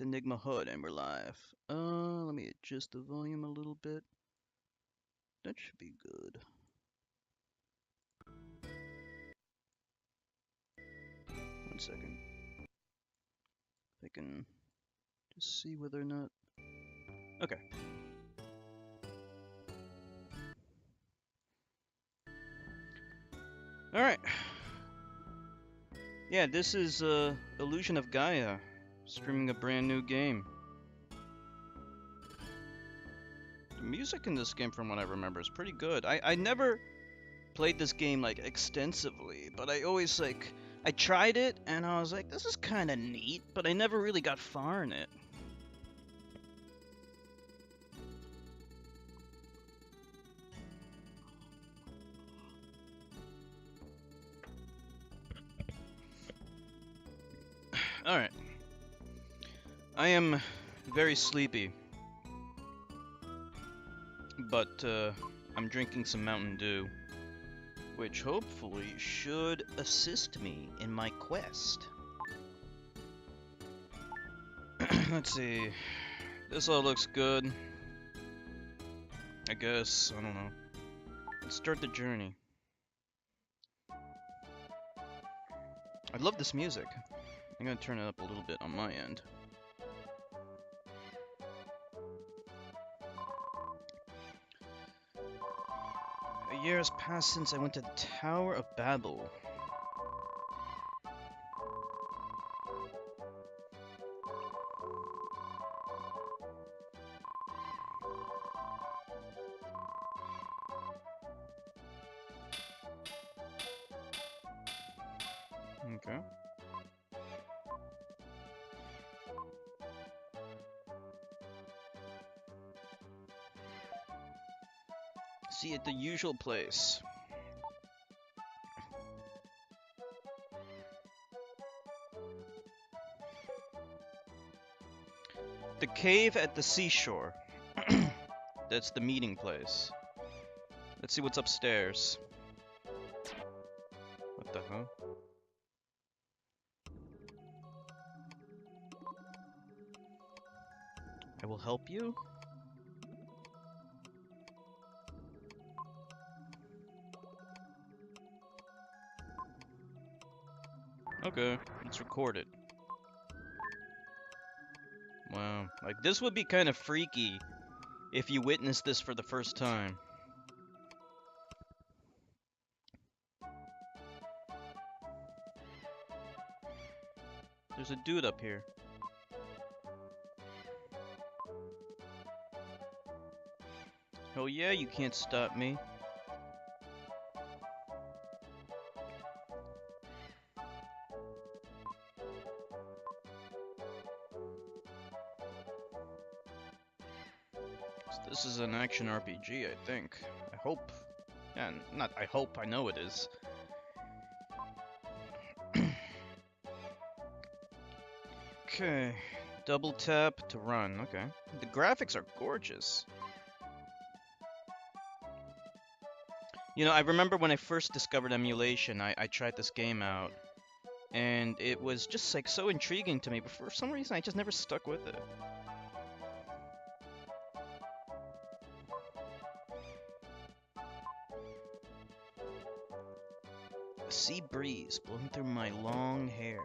It's EnigmaHood and we're live. Let me adjust the volume a little bit. That should be good. One second. I can just see whether or not... Okay. Alright. Yeah, this is Illusion of Gaia, streaming a brand new game. The music in this game, from what I remember, is pretty good. I never played this game, like, extensively, but I always, like... I tried it, and I was like, this is kind of neat, but I never really got far in it. Alright. I am very sleepy, but I'm drinking some Mountain Dew, which hopefully should assist me in my quest. Let's see. This all looks good. I guess. I don't know. Let's start the journey. I love this music. I'm gonna turn it up a little bit on my end. A year has passed since I went to the Tower of Babel. Okay. See at the usual place. The cave at the seashore. That's the meeting place. Let's see what's upstairs. What the hell? I will help you? Okay, let's record it. Wow, like this would be kind of freaky if you witnessed this for the first time. There's a dude up here. Oh yeah, you can't stop me. This is an action RPG, I think. I hope. Yeah, not I hope, I know it is. Okay. Double tap to run, okay. The graphics are gorgeous. You know, I remember when I first discovered emulation, I tried this game out. And it was just like so intriguing to me, but for some reason I just never stuck with it. A sea breeze blowing through my long hair.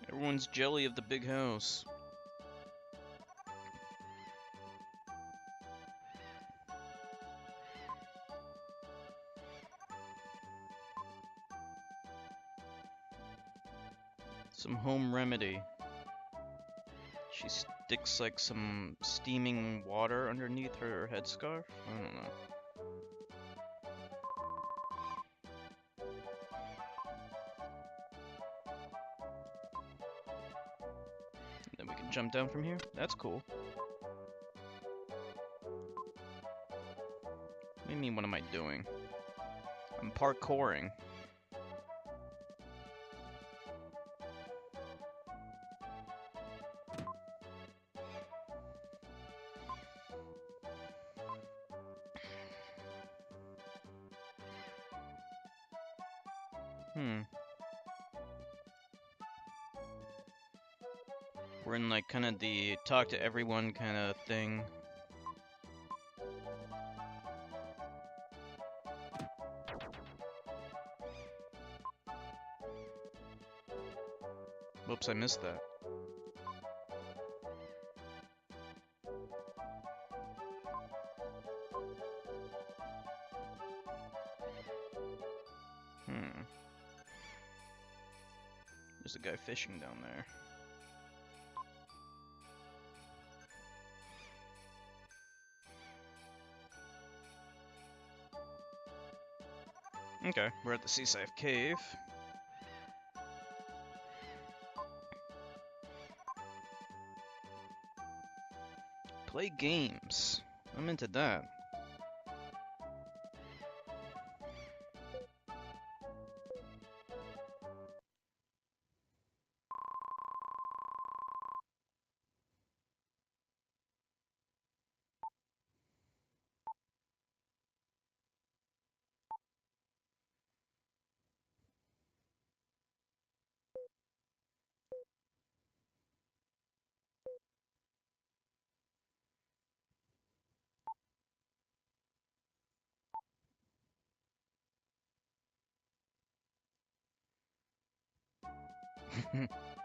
Everyone's jelly of the big house. Some home remedy. She sticks like some steaming water underneath her headscarf? I don't know. Then we can jump down from here? That's cool. What do you mean, what am I doing? I'm parkouring. Hmm. We're in like kind of the talk to everyone kind of thing. Whoops, I missed that. Hmm. There's a guy fishing down there. Okay, we're at the Seaside Cave. Play games. I'm into that.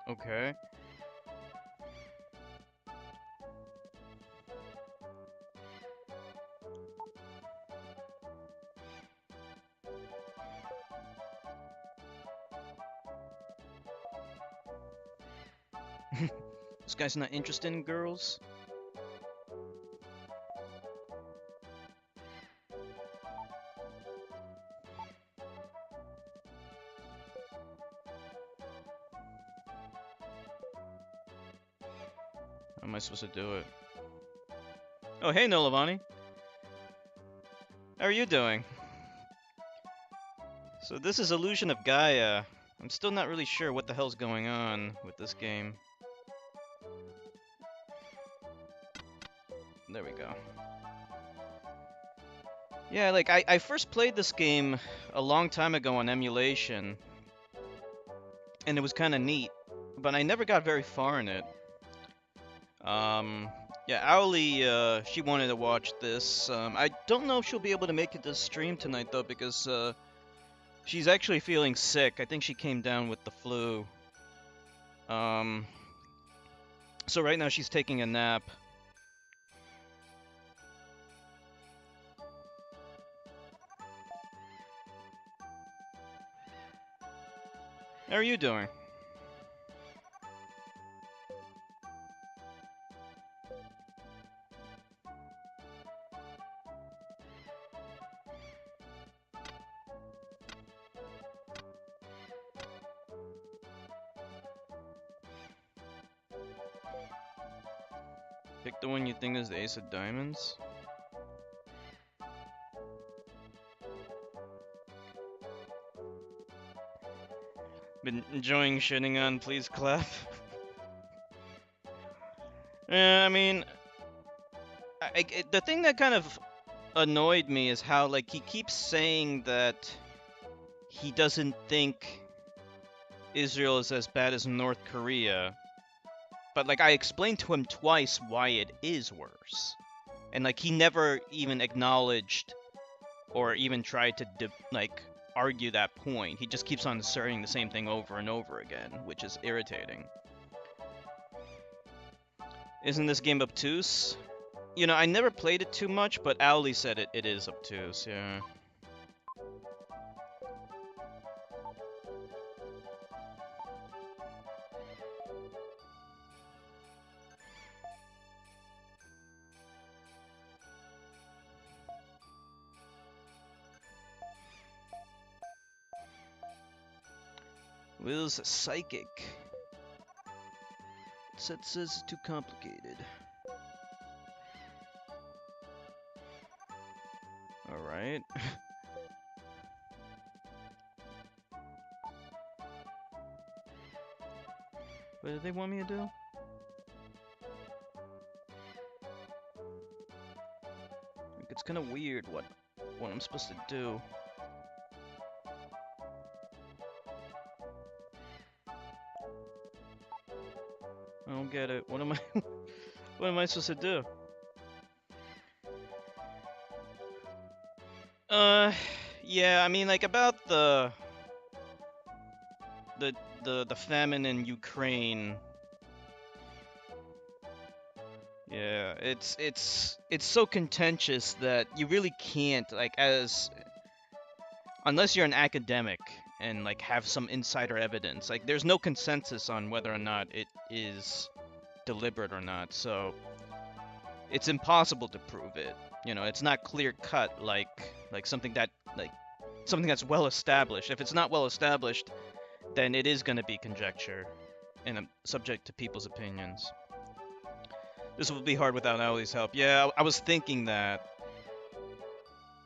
Okay. This guy's not interested in girls? How am I supposed to do it? Oh, hey, Nolavani. How are you doing? So this is Illusion of Gaia. I'm still not really sure what the hell's going on with this game. There we go. Yeah, like, I first played this game a long time ago on emulation, and it was kind of neat, but I never got very far in it. Yeah, Owly, she wanted to watch this. I don't know if she'll be able to make it to stream tonight, though, because, she's actually feeling sick. I think she came down with the flu. So right now she's taking a nap. How are you doing? Pick the one you think is the Ace of Diamonds. Been enjoying shitting on, please clap. I mean, the thing that kind of annoyed me is how, like, he keeps saying that he doesn't think Israel is as bad as North Korea. But, like, I explained to him twice why it is worse. And, like, he never even acknowledged or even tried to, like, argue that point. He just keeps on asserting the same thing over and over again, which is irritating. Isn't this game obtuse? You know, I never played it too much, but Owly said it is obtuse, yeah. Will's psychic. Says it's too complicated. Alright. What do they want me to do? Like, it's kind of weird what I'm supposed to do. I don't get it. What am I what am I supposed to do? Yeah, I mean like about the the famine in Ukraine. Yeah, it's so contentious that you really can't like as unless you're an academic and like have some insider evidence. Like there's no consensus on whether or not it is deliberate or not. So it's impossible to prove it. You know, it's not clear cut like something that's well established. If it's not well established, then it is going to be conjecture and subject to people's opinions. This will be hard without Owlie's help. Yeah, I was thinking that.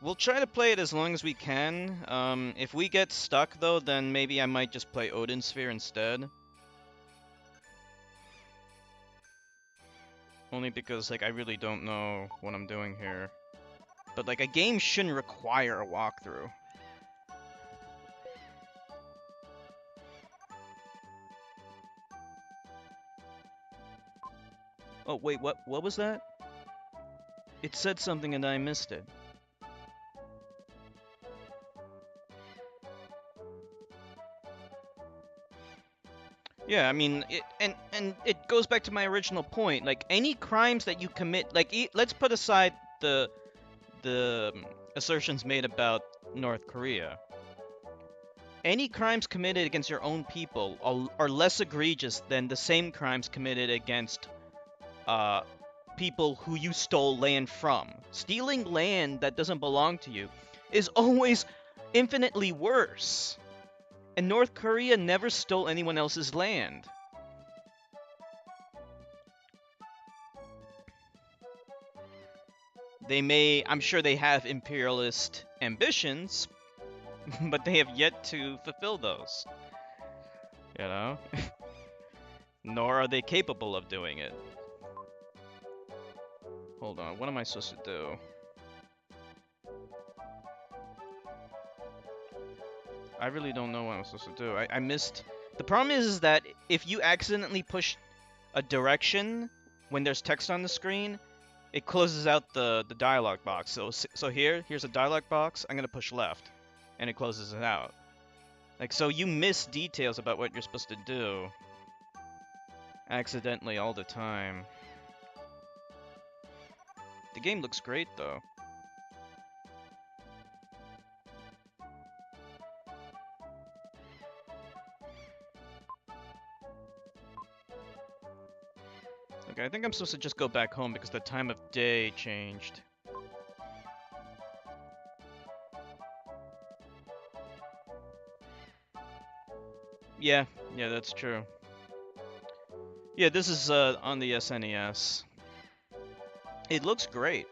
We'll try to play it as long as we can. If we get stuck though, then maybe I might just play Odin Sphere instead. Only because like I really don't know what I'm doing here. But like a game shouldn't require a walkthrough. Oh wait, what was that? It said something and I missed it. Yeah, I mean, and it goes back to my original point. Like any crimes that you commit, like let's put aside the assertions made about North Korea. Any crimes committed against your own people are less egregious than the same crimes committed against uh, people who you stole land from. Stealing land that doesn't belong to you is always infinitely worse. And North Korea never stole anyone else's land. I'm sure they have imperialist ambitions, but they have yet to fulfill those. You know? Nor are they capable of doing it. Hold on, what am I supposed to do? I really don't know what I'm supposed to do. I missed... The problem is that if you accidentally push a direction when there's text on the screen, it closes out the dialog box. So here's a dialog box. I'm gonna push left, and it closes it out. Like, so you miss details about what you're supposed to do accidentally all the time. The game looks great, though. Okay, I think I'm supposed to just go back home because the time of day changed. Yeah, that's true. Yeah, this is on the SNES. It looks great.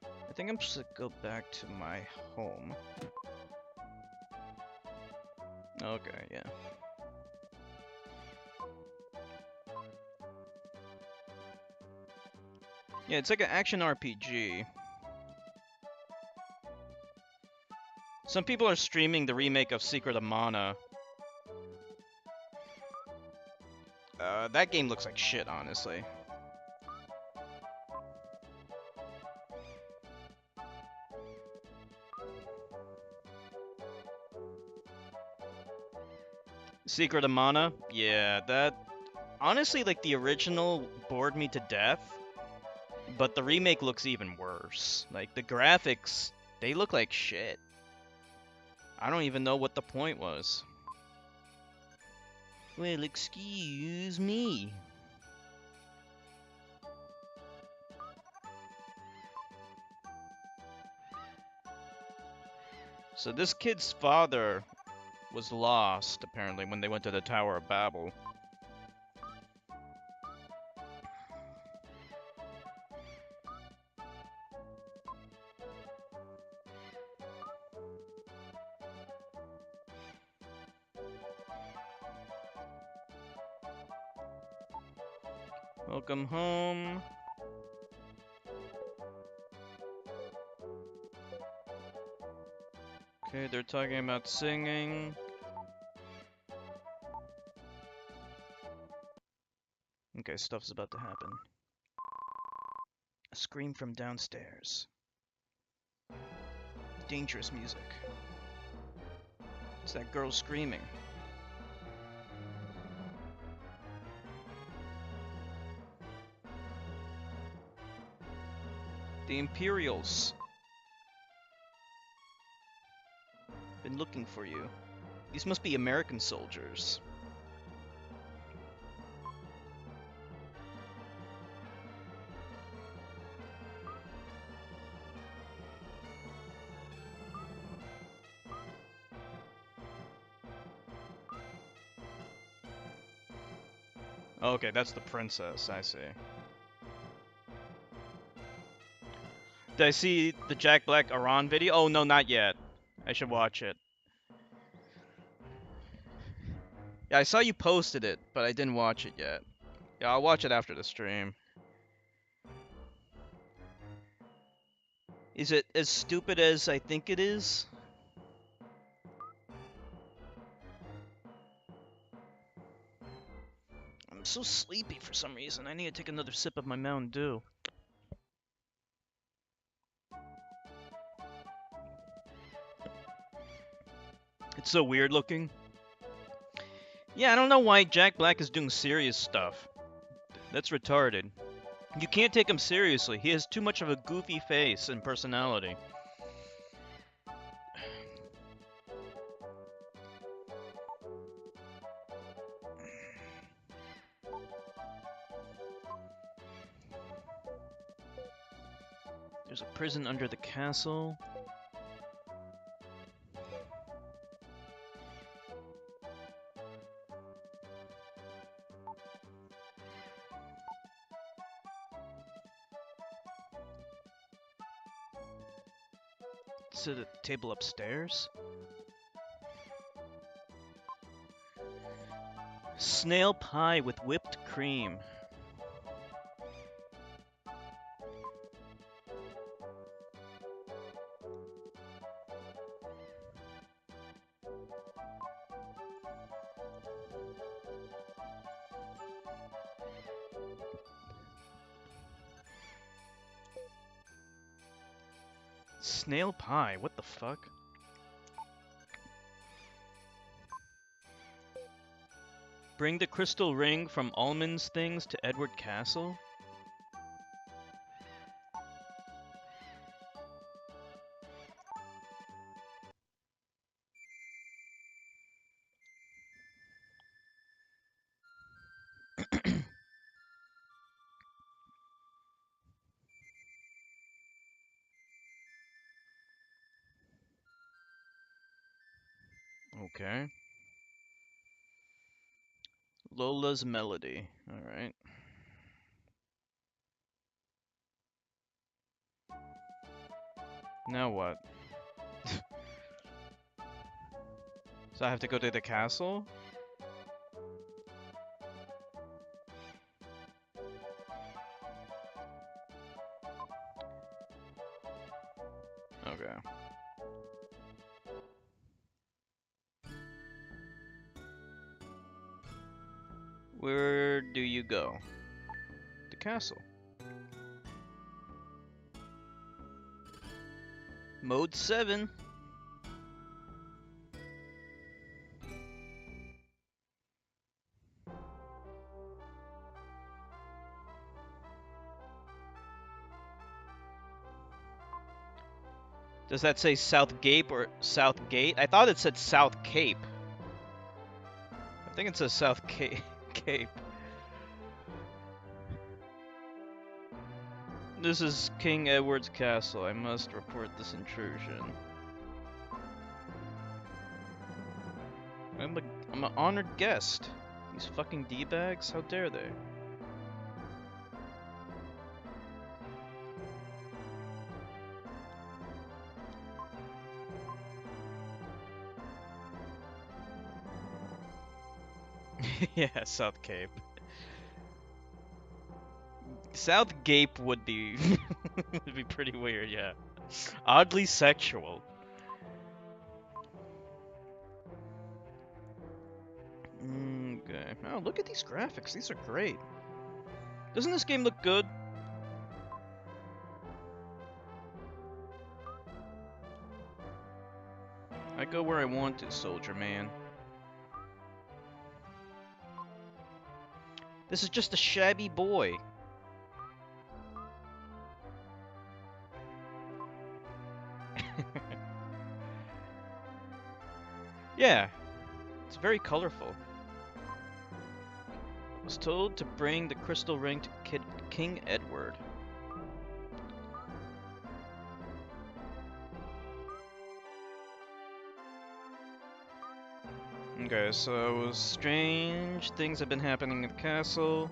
I think I'm supposed to go back to my home. Okay, yeah. Yeah, it's like an action RPG. Some people are streaming the remake of Secret of Mana. That game looks like shit, honestly. Secret of Mana? Yeah, that... Honestly, like, the original bored me to death. But the remake looks even worse. Like, the graphics, they look like shit. I don't even know what the point was. Well, excuse me. So this kid's father was lost, apparently, when they went to the Tower of Babel. Welcome home. Okay, they're talking about singing. Okay, stuff's about to happen. A scream from downstairs. Dangerous music. It's that girl screaming. The Imperials. Been looking for you. These must be American soldiers. Okay, that's the princess, I see. Did I see the Jack Black Iran video? Oh, no, not yet. I should watch it. Yeah, I saw you posted it, but I didn't watch it yet. Yeah, I'll watch it after the stream. Is it as stupid as I think it is? I'm so sleepy for some reason. I need to take another sip of my Mountain Dew. It's so weird looking. Yeah, I don't know why Jack Black is doing serious stuff. That's retarded. You can't take him seriously. He has too much of a goofy face and personality. There's a prison under the castle. Sit at the table upstairs. Snail pie with whipped cream. Snail pie, what the fuck? Bring the crystal ring from Almond's things to Edward Castle? Okay. Lola's Melody. Alright. Now what? So I have to go to the castle? Okay. Where do you go? The castle. Mode 7. Does that say South Gate or South Gate? I thought it said South Cape. I think it says South Cape. This is King Edward's castle. I must report this intrusion. I'm an honored guest. These fucking D-bags? How dare they? Yeah, South Cape. South Gape would be would be pretty weird, yeah. Oddly sexual. Okay. Oh, look at these graphics. These are great. Doesn't this game look good? I go where I want to, soldier man. This is just a shabby boy. Yeah, it's very colorful. I was told to bring the crystal ring to King Edward. Okay, so strange things have been happening in the castle.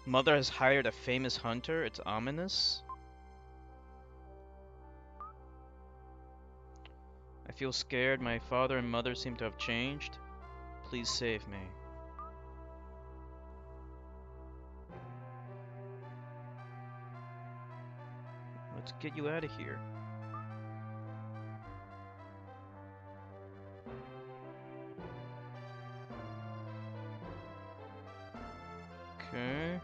Mother has hired a famous hunter. It's ominous. I feel scared. My father and mother seem to have changed. Please save me. Let's get you out of here. Okay.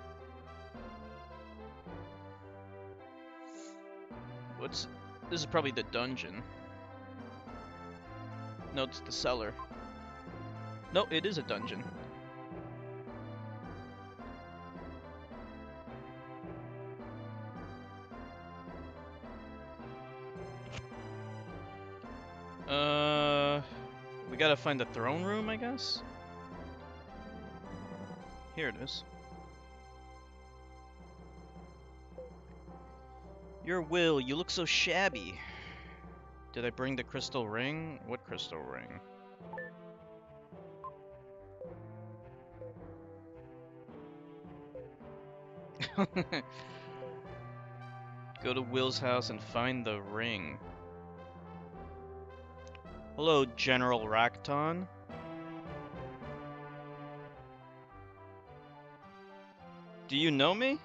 What's... This is probably the dungeon. No, it's the cellar. No, it is a dungeon. We gotta find the throne room, I guess? Here it is. Your will, you look so shabby. Did I bring the crystal ring? What crystal ring? Go to Will's house and find the ring. Hello, General Rakton. Do you know me?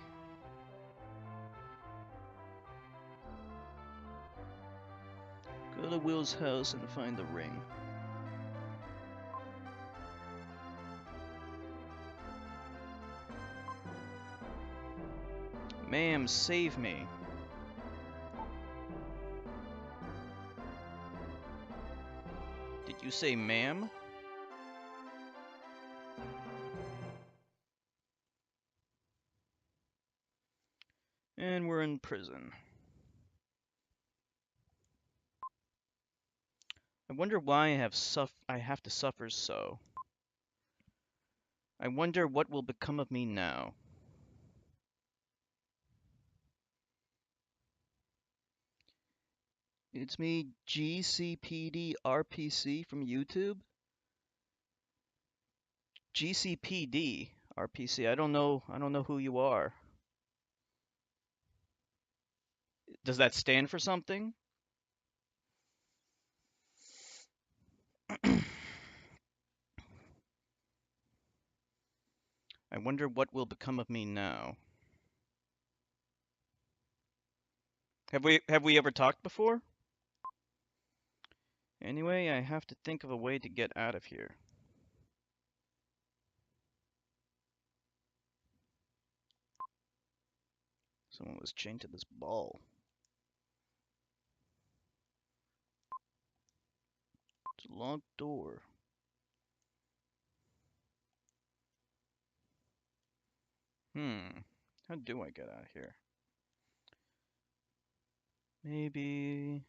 Go to Will's house and find the ring. Ma'am, save me. Did you say ma'am? And we're in prison. I wonder why I have to suffer so. I wonder what will become of me now. It's me, GCPD RPC from YouTube. GCPD RPC. I don't know who you are. Does that stand for something? I wonder what will become of me now. Have we ever talked before? Anyway, I have to think of a way to get out of here. Someone was chained to this ball. It's a locked door. How do I get out of here? Maybe...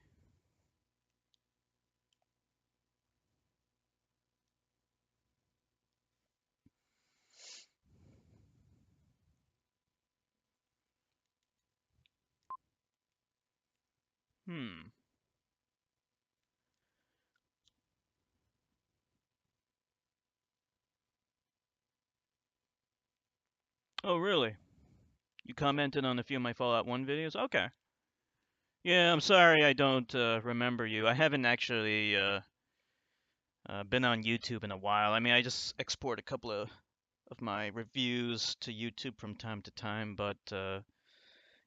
Oh, really? You commented on a few of my Fallout 1 videos? Okay. Yeah, I'm sorry I don't remember you. I haven't actually been on YouTube in a while. I mean, I just export a couple of my reviews to YouTube from time to time, but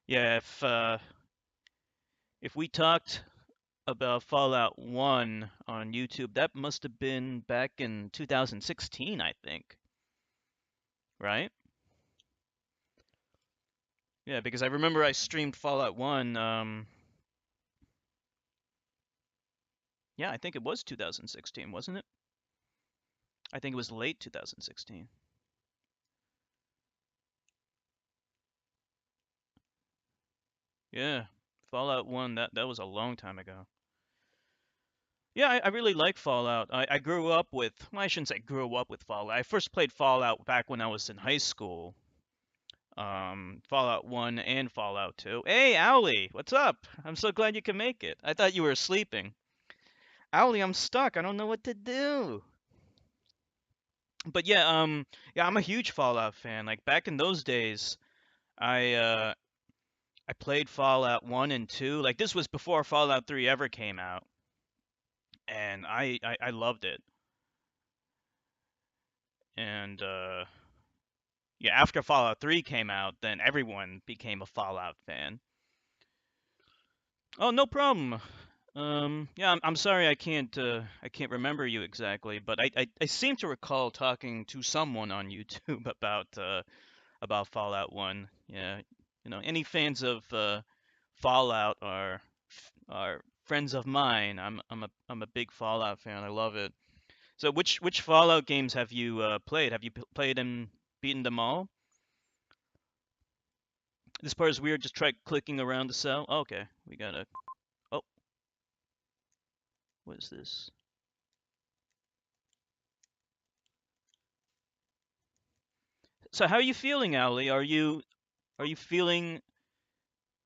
yeah, if we talked about Fallout 1 on YouTube, that must have been back in 2016, I think. Right? Yeah, because I remember I streamed Fallout 1. Yeah, I think it was 2016, wasn't it? I think it was late 2016. Yeah, Fallout 1. That was a long time ago. Yeah, I really like Fallout. I grew up with. Well, I shouldn't say grew up with Fallout. I first played Fallout back when I was in high school. Fallout 1 and Fallout 2. Hey, Owlie, what's up? I'm so glad you can make it. I thought you were sleeping. Owlie, I'm stuck. I don't know what to do. But yeah, yeah, I'm a huge Fallout fan. Like back in those days, I played Fallout 1 and 2. Like this was before Fallout 3 ever came out, and I loved it. And yeah, after Fallout 3 came out, then everyone became a Fallout fan. Oh, no problem. Yeah, I'm sorry I can't remember you exactly, but I seem to recall talking to someone on YouTube about Fallout 1. Yeah, any fans of Fallout are friends of mine. I'm a big Fallout fan. I love it. So which Fallout games have you played? Have you played and beaten them all? This part is weird. Just try clicking around the cell. Oh, okay, we gotta. Oh, what is this? So how are you feeling, Owlie? Are you feeling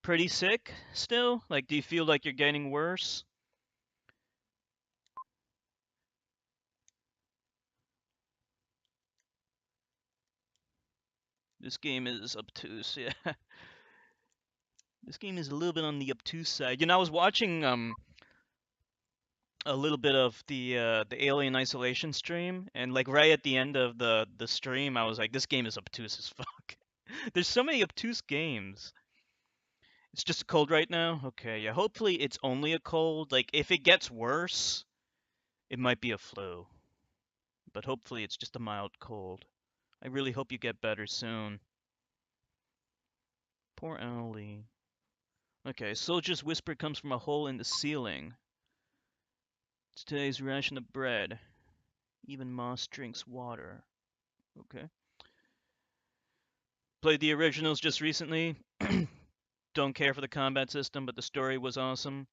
pretty sick still? Like, do you feel like you're getting worse? This game is obtuse. Yeah, this game is a little bit on the obtuse side. I was watching a little bit of the Alien Isolation stream, and like right at the end of the stream, I was like, this game is obtuse as fuck. There's so many obtuse games. It's just a cold right now. Okay, yeah. Hopefully it's only a cold. Like if it gets worse, it might be a flu, but hopefully it's just a mild cold. I really hope you get better soon. Poor Owlie. Okay, Soldier's whisper comes from a hole in the ceiling. It's today's ration of bread. Even Moss drinks water. Okay. Played the originals just recently. Don't care for the combat system, but the story was awesome.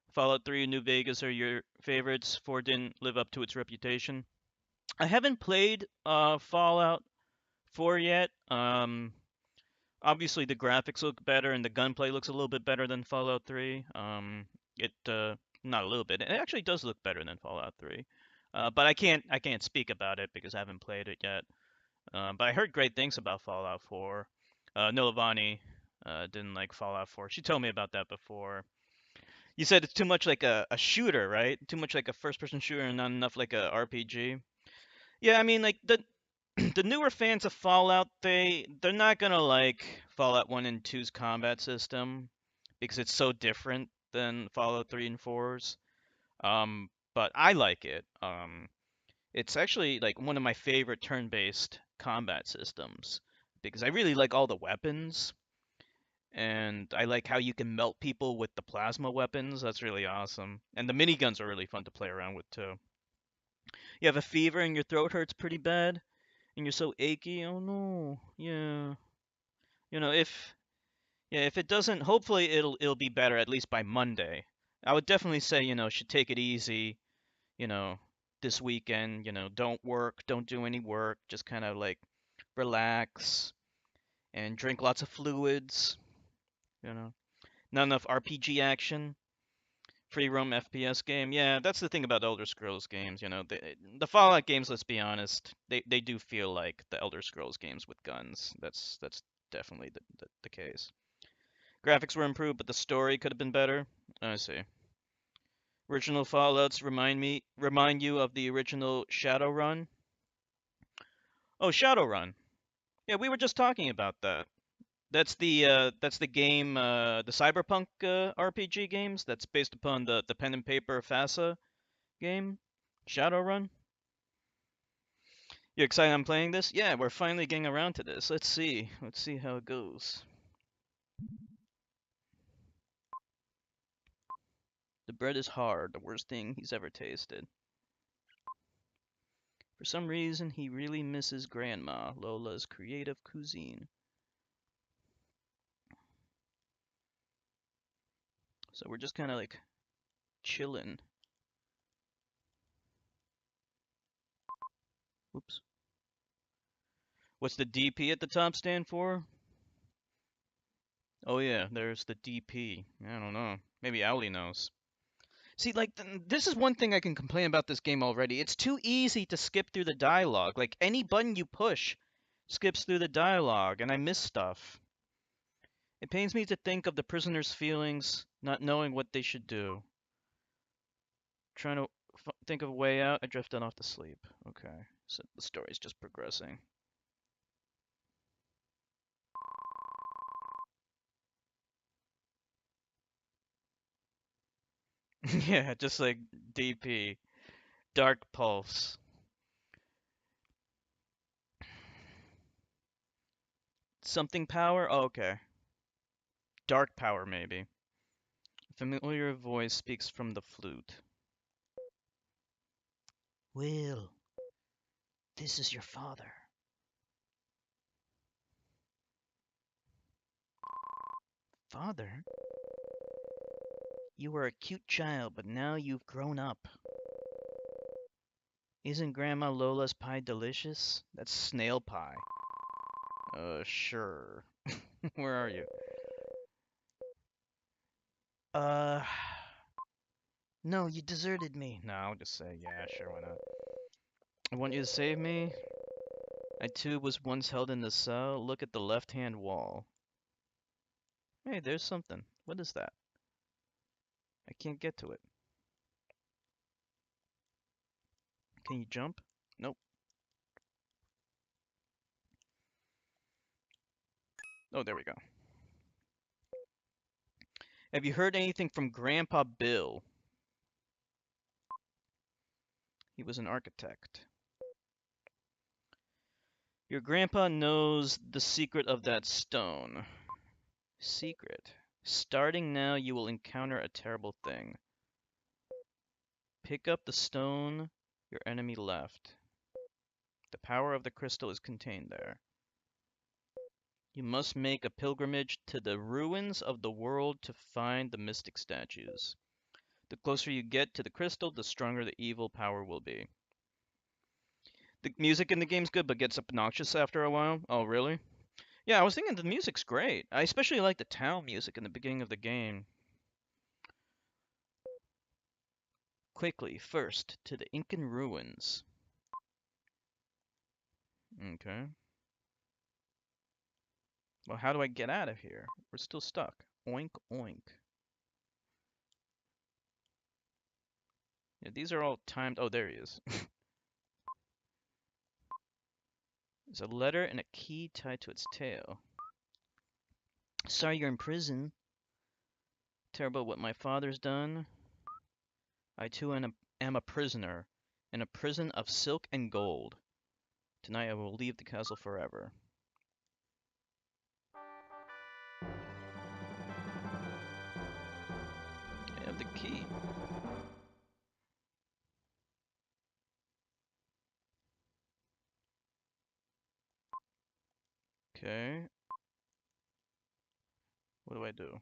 Fallout 3 and New Vegas are your favorites. 4 didn't live up to its reputation. I haven't played Fallout 4 yet. Obviously the graphics look better and the gunplay looks a little bit better than Fallout 3. It not a little bit. It actually does look better than Fallout 3. But I can't speak about it because I haven't played it yet. But I heard great things about Fallout 4. Nilavani didn't like Fallout 4. She told me about that before. You said it's too much like a shooter, right? Too much like a first-person shooter and not enough like a RPG. Yeah, I mean like the newer fans of Fallout, they're not gonna like Fallout 1 and 2's combat system because it's so different than Fallout 3 and 4's. But I like it. It's actually like one of my favorite turn-based combat systems because I really like all the weapons and I like how you can melt people with the plasma weapons. That's really awesome. And the miniguns are really fun to play around with too. You have a fever and your throat hurts pretty bad and you're so achy. Oh no. Yeah. If yeah, if it doesn't, hopefully it'll be better at least by Monday. I would definitely say, should take it easy, you know, this weekend, don't work, don't do any work, just kind of like relax and drink lots of fluids, you know. Not enough RPG action, free roam FPS game. Yeah, that's the thing about Elder Scrolls games, the Fallout games, let's be honest, they do feel like the Elder Scrolls games with guns. That's definitely the case. Graphics were improved, but the story could have been better. I see. Original Fallouts remind you of the original Shadowrun. Oh, Shadowrun. Yeah, we were just talking about that. That's the game, the Cyberpunk RPG games. That's based upon the pen and paper FASA game, Shadowrun. You excited I'm playing this? Yeah, we're finally getting around to this. Let's see. Let's see how it goes. The bread is hard, the worst thing he's ever tasted. For some reason, he really misses Grandma, Lola's creative cuisine. So we're just kind of like chilling. Oops. What's the DP at the top stand for? Oh yeah, there's the DP. I don't know. Maybe Owly knows. See, like, this is one thing I can complain about this game already. It's too easy to skip through the dialogue. Like, any button you push skips through the dialogue, and I miss stuff. It pains me to think of the prisoner's feelings, not knowing what they should do. Trying to think of a way out, I drifted off to sleep. Okay, so the story's just progressing. Yeah, just like DP. Dark Pulse. Something power? Oh, okay. Dark power, maybe. A familiar voice speaks from the flute. Will, this is your father. Father? You were a cute child, but now you've grown up. Isn't Grandma Lola's pie delicious? That's snail pie. Sure. Where are you? Uh, no, you deserted me. No, I'll just say, yeah, sure, why not? I want you to save me. I too was once held in the cell. Look at the left-hand wall. Hey, there's something. What is that? I can't get to it. Can you jump? Nope. Oh, there we go. Have you heard anything from Grandpa Bill? He was an architect. Your grandpa knows the secret of that stone. Secret. Starting now, you will encounter a terrible thing. Pick up the stone your enemy left. The power of the crystal is contained there. You must make a pilgrimage to the ruins of the world to find the mystic statues. The closer you get to the crystal, the stronger the evil power will be. The music in the game's good, but gets obnoxious after a while. Oh, really? Yeah, I was thinking the music's great. I especially like the town music in the beginning of the game. Quickly, first, to the Incan ruins. Okay. Well, how do I get out of here? We're still stuck. Oink, oink. Yeah, these are all timed. Oh, there he is. There's a letter and a key tied to its tail. Sorry you're in prison. Terrible what my father's done. I too am a prisoner, in a prison of silk and gold. Tonight I will leave the castle forever. I have the key. Okay. What do I do?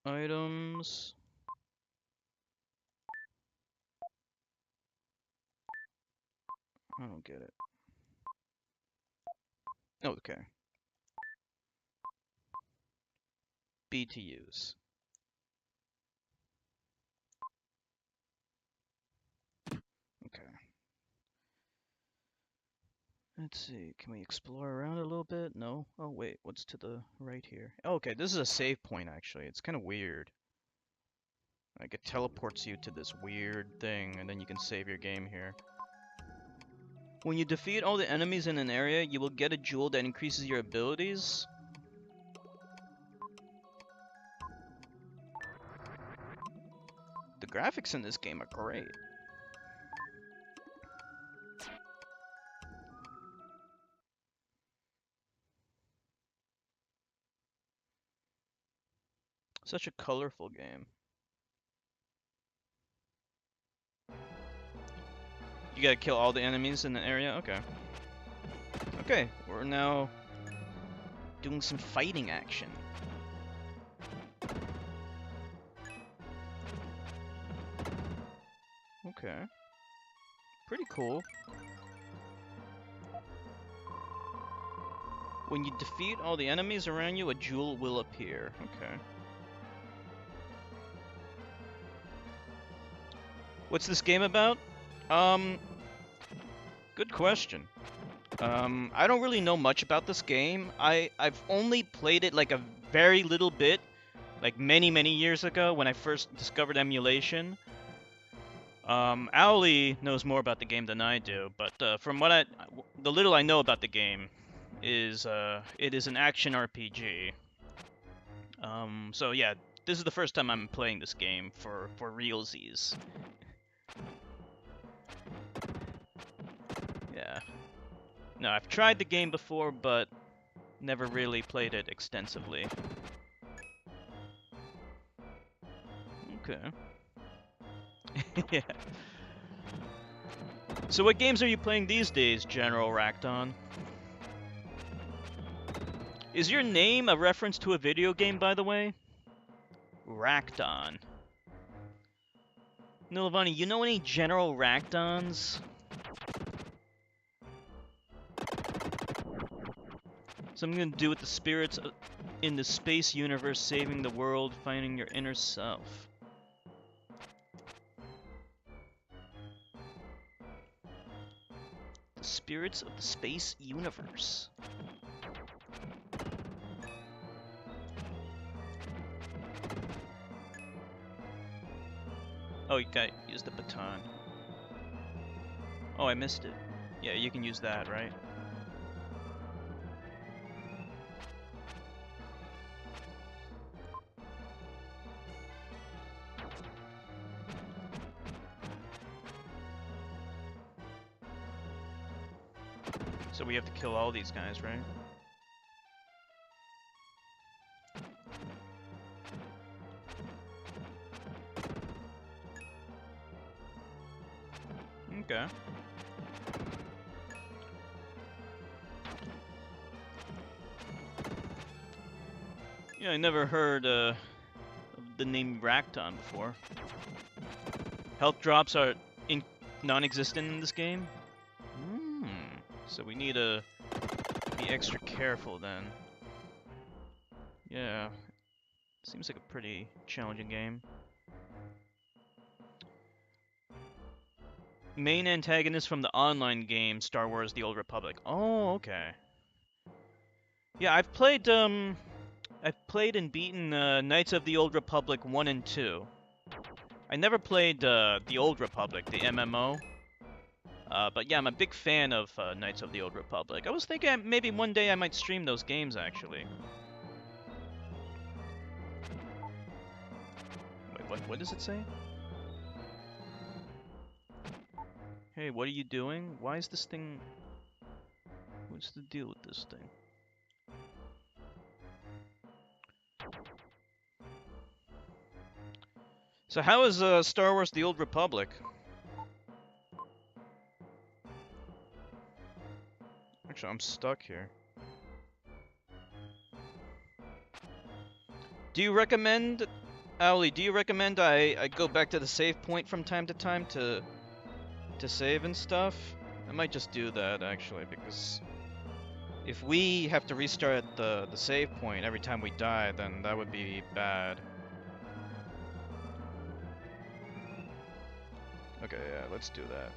Items. I don't get it. Oh, okay. B to use. Okay. Let's see. Can we explore around a little bit? No? Oh, wait. What's to the right here? Oh, okay, this is a save point, actually. It's kind of weird. Like, it teleports you to this weird thing, and then you can save your game here. When you defeat all the enemies in an area, you will get a jewel that increases your abilities. The graphics in this game are great. Such a colorful game. You gotta kill all the enemies in the area? Okay. Okay, we're now doing some fighting action. Okay. Pretty cool. When you defeat all the enemies around you, a jewel will appear. Okay. What's this game about? Good question. I don't really know much about this game. I've only played it like a very little bit, like many years ago when I first discovered emulation. Owly knows more about the game than I do, but from the little I know about the game is it is an action RPG. So yeah, this is the first time I'm playing this game for realsies. Yeah. No, I've tried the game before, but never really played it extensively. Okay. Yeah. So what games are you playing these days, General Racton? Is your name a reference to a video game, by the way? Racton. Nilvani, you know any General Ractons? Something to do with the spirits in the space universe, saving the world, finding your inner self. The spirits of the space universe. Oh, you gotta use the baton. Oh, I missed it. Yeah, you can use that, right? So we have to kill all these guys, right? Okay. Yeah, I never heard of the name Racton before. Health drops are non-existent in this game? So we need to be extra careful then. Yeah. Seems like a pretty challenging game. Main antagonist from the online game Star Wars: The Old Republic. Oh, okay. Yeah, I've played and beaten Knights of the Old Republic 1 and 2. I never played The Old Republic, the MMO. But yeah, I'm a big fan of Knights of the Old Republic. I was thinking maybe one day I might stream those games, actually. Wait, what does it say? Hey, what are you doing? Why is this thing... What's the deal with this thing? So how is Star Wars: The Old Republic? Actually, I'm stuck here. Do you recommend, Owly, do you recommend I go back to the save point from time to time to save and stuff? I might just do that, actually, because if we have to restart the save point every time we die, then that would be bad. Okay, yeah, let's do that.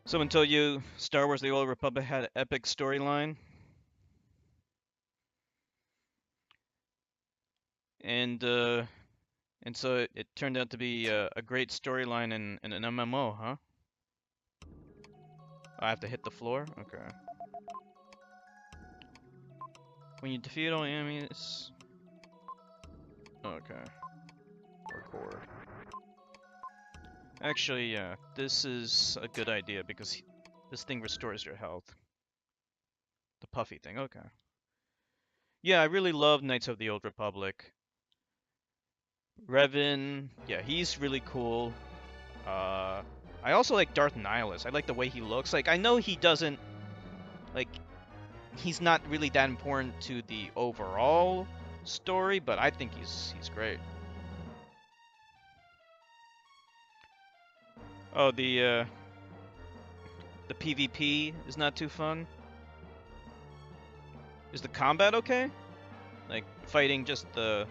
Someone told you Star Wars: The Old Republic had an epic storyline? And so it turned out to be a great storyline in an MMO, huh? I have to hit the floor? Okay. When you defeat all enemies... Okay. Parkour. Actually, yeah, this is a good idea because This thing restores your health. The puffy thing, okay. Yeah, I really love Knights of the Old Republic. Revan, yeah, he's really cool. I also like Darth Nihilus. I like the way he looks. Like, I know he doesn't, like, he's not really that important to the overall story, but I think he's great. Oh, the PvP is not too fun. Is the combat okay? Like fighting just the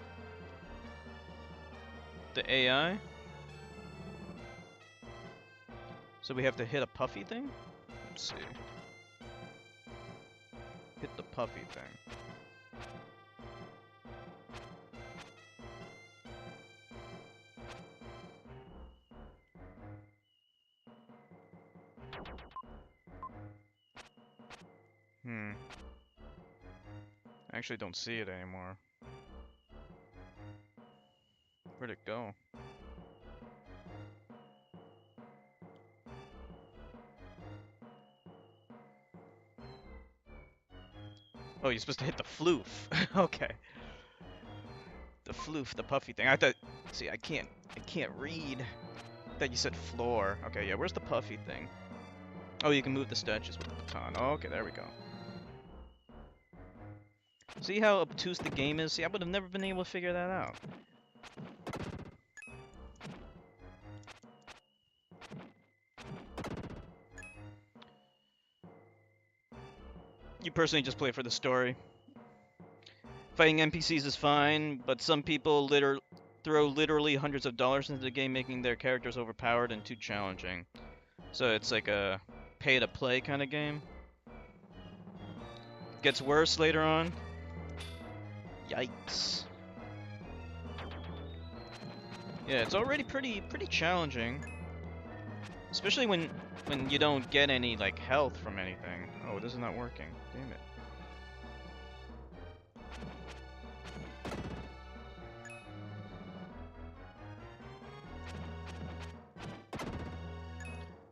AI? So we have to hit a puffy thing? Let's see. Hit the puffy thing. I actually don't see it anymore. Where'd it go? Oh, you're supposed to hit the floof. Okay. The floof, the puffy thing. I thought. See, I can't read. I thought you said floor. Okay, yeah. Where's the puffy thing? Oh, you can move the statues with the baton. Oh, okay, there we go. See how obtuse the game is? See, I would have never been able to figure that out. You personally just play for the story. Fighting NPCs is fine, but some people throw literally hundreds of dollars into the game, making their characters overpowered and too challenging. So it's like a pay-to-play kind of game. Gets worse later on. Yikes. Yeah, it's already pretty challenging. Especially when you don't get any like health from anything. Oh, this is not working. Damn it.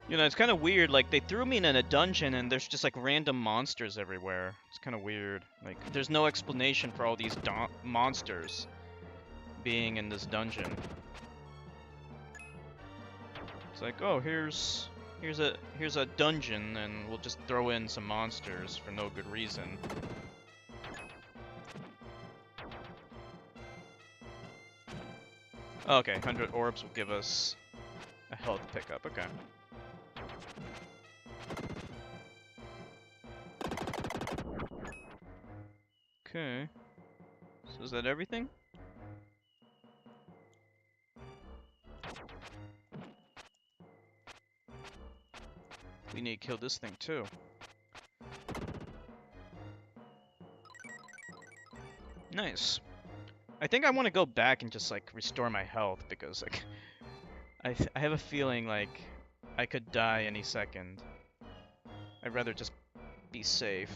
You know, it's kind of weird. Like, they threw me in a dungeon and there's just like random monsters everywhere. It's kind of weird. Like, there's no explanation for all these monsters being in this dungeon. It's like, oh, here's a dungeon and we'll just throw in some monsters for no good reason. Okay, 100 orbs will give us a health pickup. Okay. Okay. So is that everything? We need to kill this thing too. Nice. I think I want to go back and just like restore my health because like I have a feeling like I could die any second. I'd rather just be safe.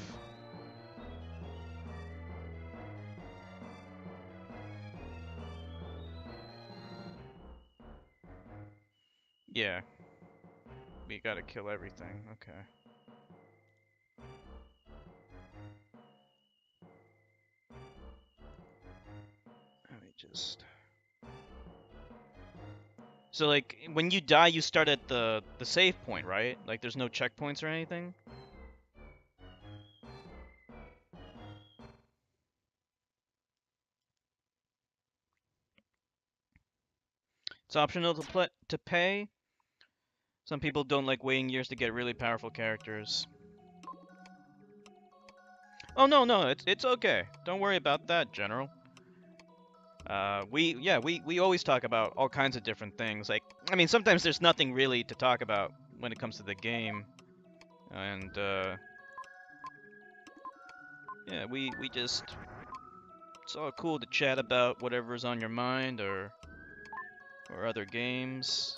Yeah. We gotta kill everything. Okay. Let me just... So, like, when you die, you start at the save point, right? Like, there's no checkpoints or anything? It's optional to pay. Some people don't like waiting years to get really powerful characters. Oh, no, it's okay. Don't worry about that, General. We always talk about all kinds of different things. Like, I mean, sometimes there's nothing really to talk about when it comes to the game. And, yeah, we just... It's all cool to chat about whatever's on your mind or other games.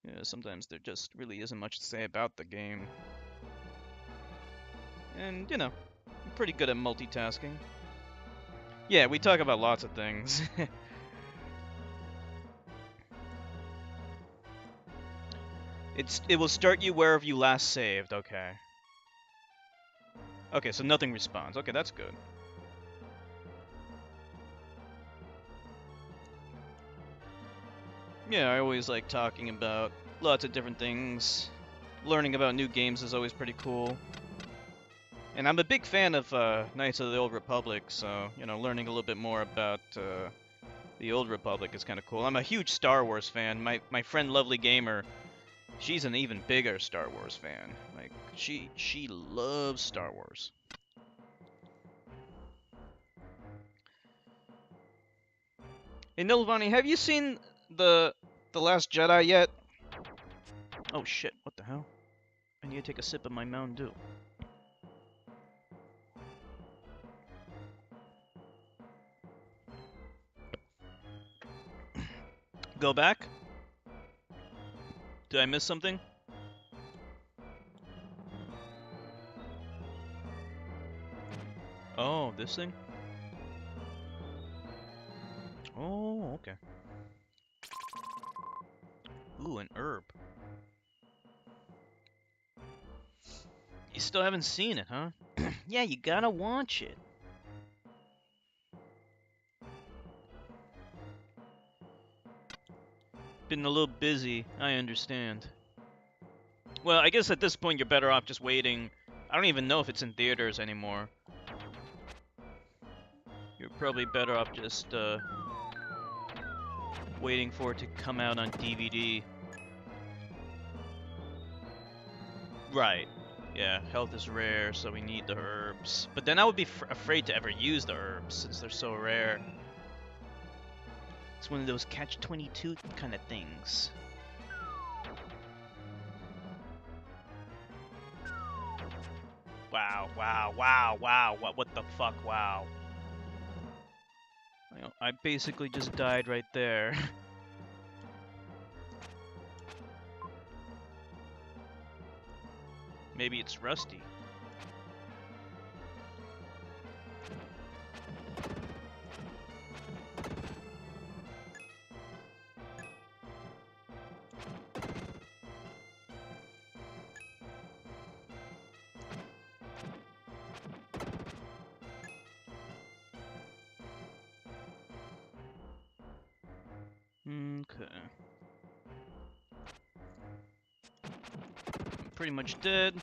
Yeah, sometimes there just really isn't much to say about the game. And, you know, I'm pretty good at multitasking. Yeah, we talk about lots of things. It will start you wherever you last saved. Okay. Okay, so nothing responds. Okay, that's good. Yeah, I always like talking about lots of different things. Learning about new games is always pretty cool. And I'm a big fan of Knights of the Old Republic, so, you know, learning a little bit more about the Old Republic is kind of cool. I'm a huge Star Wars fan. My friend Lovely Gamer, she's an even bigger Star Wars fan. Like, she loves Star Wars. Hey, Nilvani, have you seen the Last Jedi yet? Oh shit, what the hell? I need to take a sip of my Mountain Dew. Go back? Did I miss something? Oh, this thing? Oh, okay. Ooh, an herb. You still haven't seen it, huh? Yeah, you gotta watch it. Been a little busy, I understand. Well, I guess at this point you're better off just waiting. I don't even know if it's in theaters anymore. You're probably better off just waiting for it to come out on DVD. Right. Yeah, health is rare, so we need the herbs. But then I would be afraid to ever use the herbs since they're so rare. It's one of those catch-22 kind of things. Wow, wow, wow, wow, what the fuck, wow. I basically just died right there. Maybe it's rusty. Okay. I'm pretty much dead.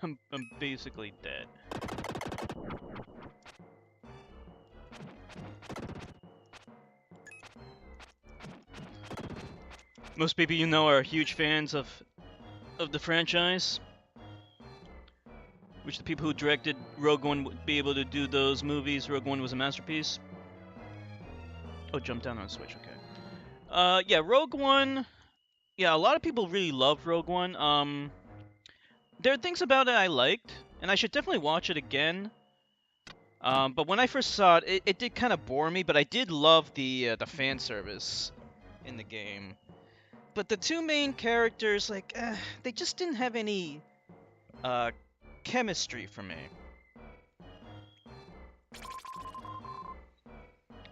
I'm basically dead. Most people you know are huge fans of the franchise. Which the people who directed Rogue One would be able to do those movies. Rogue One was a masterpiece. Oh, jump down on Switch, okay. Yeah, Rogue One. Yeah, a lot of people really loved Rogue One. There are things about it I liked, and I should definitely watch it again. But when I first saw it, it did kind of bore me. But I did love the fan service in the game. But the two main characters, like, they just didn't have any uh, chemistry for me.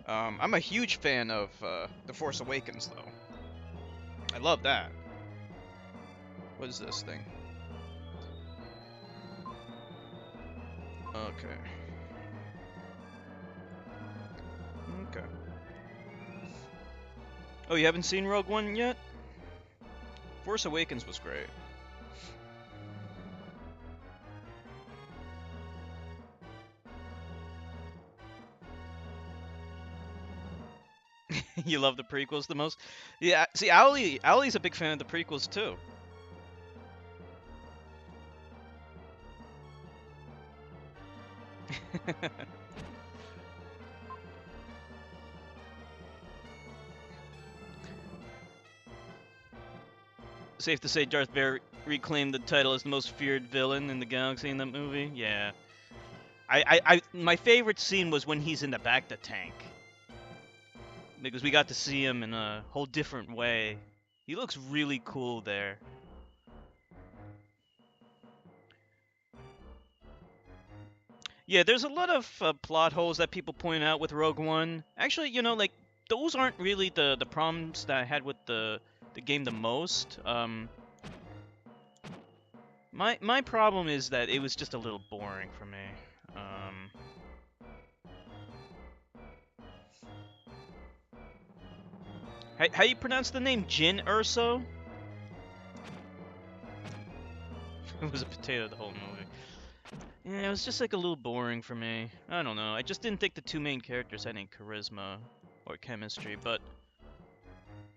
I'm a huge fan of The Force Awakens, though. I love that. What is this thing? Okay. Okay. Oh, you haven't seen Rogue One yet? Force Awakens was great. You love the prequels the most? Yeah, see, Owlie's a big fan of the prequels, too. Safe to say Darth Vader reclaimed the title as the most feared villain in the galaxy in that movie? Yeah. My favorite scene was when he's in the bacta tank. Because we got to see him in a whole different way. He looks really cool there. Yeah, there's a lot of plot holes that people point out with Rogue One. Actually, like those aren't really the problems that I had with the game the most. My problem is that it was just a little boring for me. Um, how you pronounce the name? Jin Urso? It was a potato the whole movie. Yeah, it was just like a little boring for me. I don't know. I just didn't think the two main characters had any charisma or chemistry, but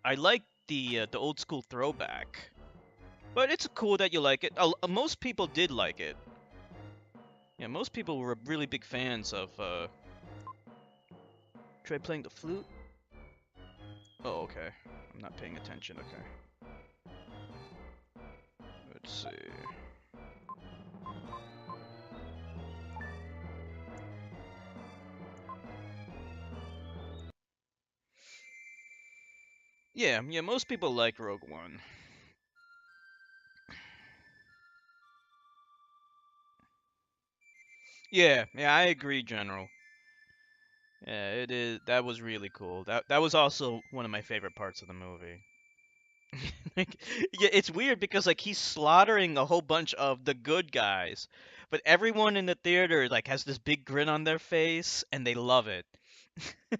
I like the old school throwback. But it's cool that you like it. Most people did like it. Yeah, most people were really big fans of. Try playing the flute. Oh, okay. I'm not paying attention. Okay. Let's see. Yeah. Most people like Rogue One. Yeah. I agree, General. Yeah, it is. That was really cool. That was also one of my favorite parts of the movie. Like, yeah, it's weird because like he's slaughtering a whole bunch of the good guys, but everyone in the theater like has this big grin on their face and they love it.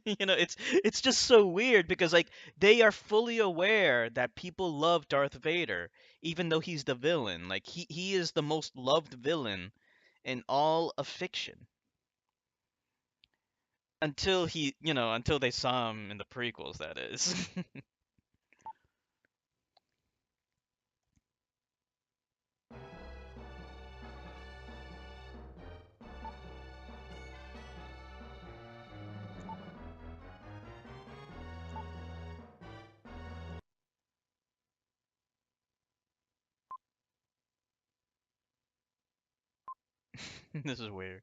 It's just so weird because like they are fully aware that people love Darth Vader, even though he's the villain. Like he is the most loved villain in all of fiction until until they saw him in the prequels. That is. This is weird.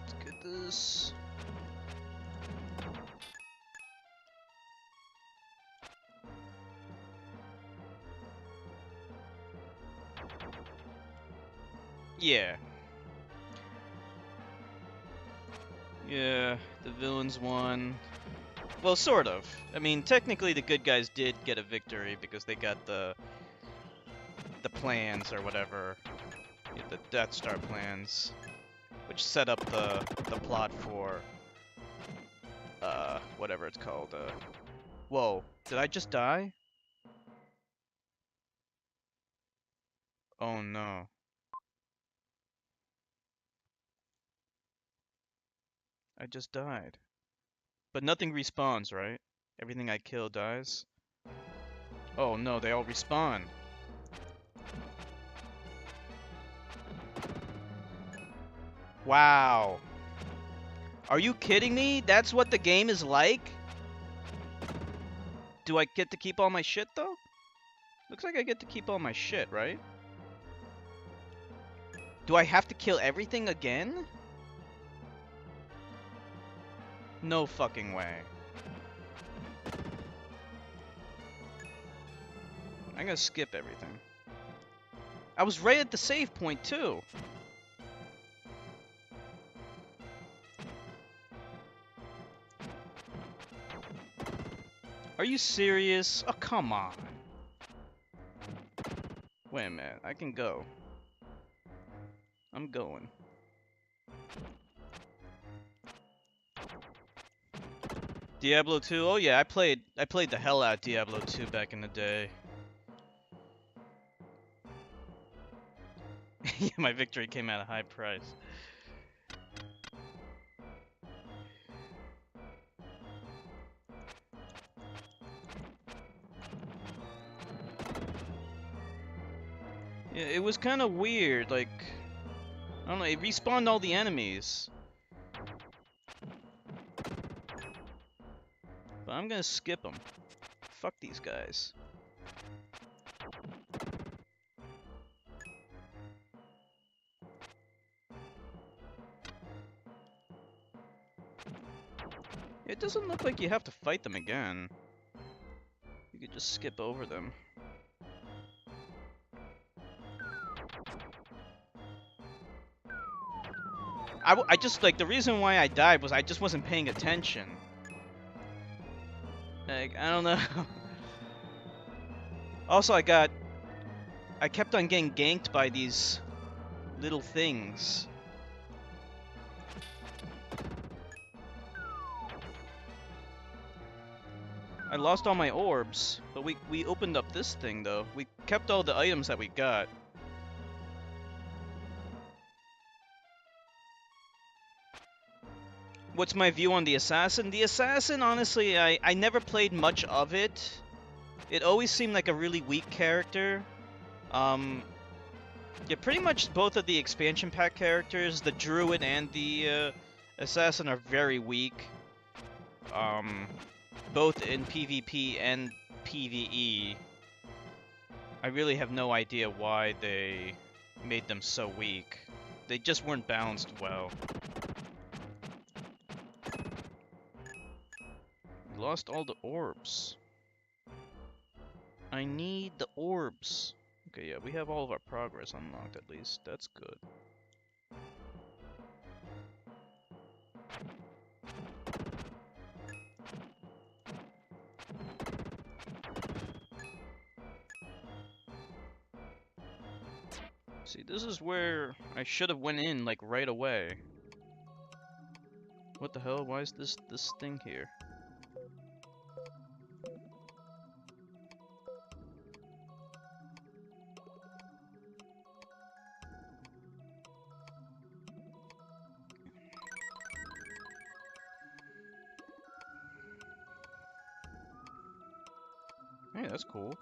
Let's get this. Yeah. Yeah, the villains won. Well, sort of. I mean, technically the good guys did get a victory because they got the plans or whatever, yeah, the Death Star plans, which set up the plot for whatever it's called. Whoa, did I just die? Oh no, I just died. But nothing respawns, right? Everything I kill dies. Oh no, they all respawn. Wow. Are you kidding me? That's what the game is like? Do I get to keep all my shit though? Looks like I get to keep all my shit, right? Do I have to kill everything again? No fucking way. I'm gonna skip everything. I was right at the save point too. Are you serious? Oh, come on. Wait a minute. I can go. I'm going. Diablo 2? Oh yeah, I played the hell out of Diablo 2 back in the day. Yeah, my victory came at a high price. Yeah, it was kind of weird. Like, I don't know, it respawned all the enemies. But I'm gonna skip them. Fuck these guys. it doesn't look like you have to fight them again. You could just skip over them. I just, like, the reason why I died was I just wasn't paying attention. Like, I don't know. Also, I kept on getting ganked by these little things. I lost all my orbs, but we opened up this thing, though. We kept all the items that we got. What's my view on the Assassin? The Assassin, honestly, I never played much of it. It always seemed like a really weak character. Yeah, pretty much both of the expansion pack characters, the Druid and the Assassin, are very weak. Both in PvP and PvE. I really have no idea why they made them so weak. They just weren't balanced well. We lost all the orbs. I need the orbs. Okay, yeah, we have all of our progress unlocked at least. That's good. See, this is where I should have went in, like, right away. What the hell? Why is this thing here? Hey, that's cool.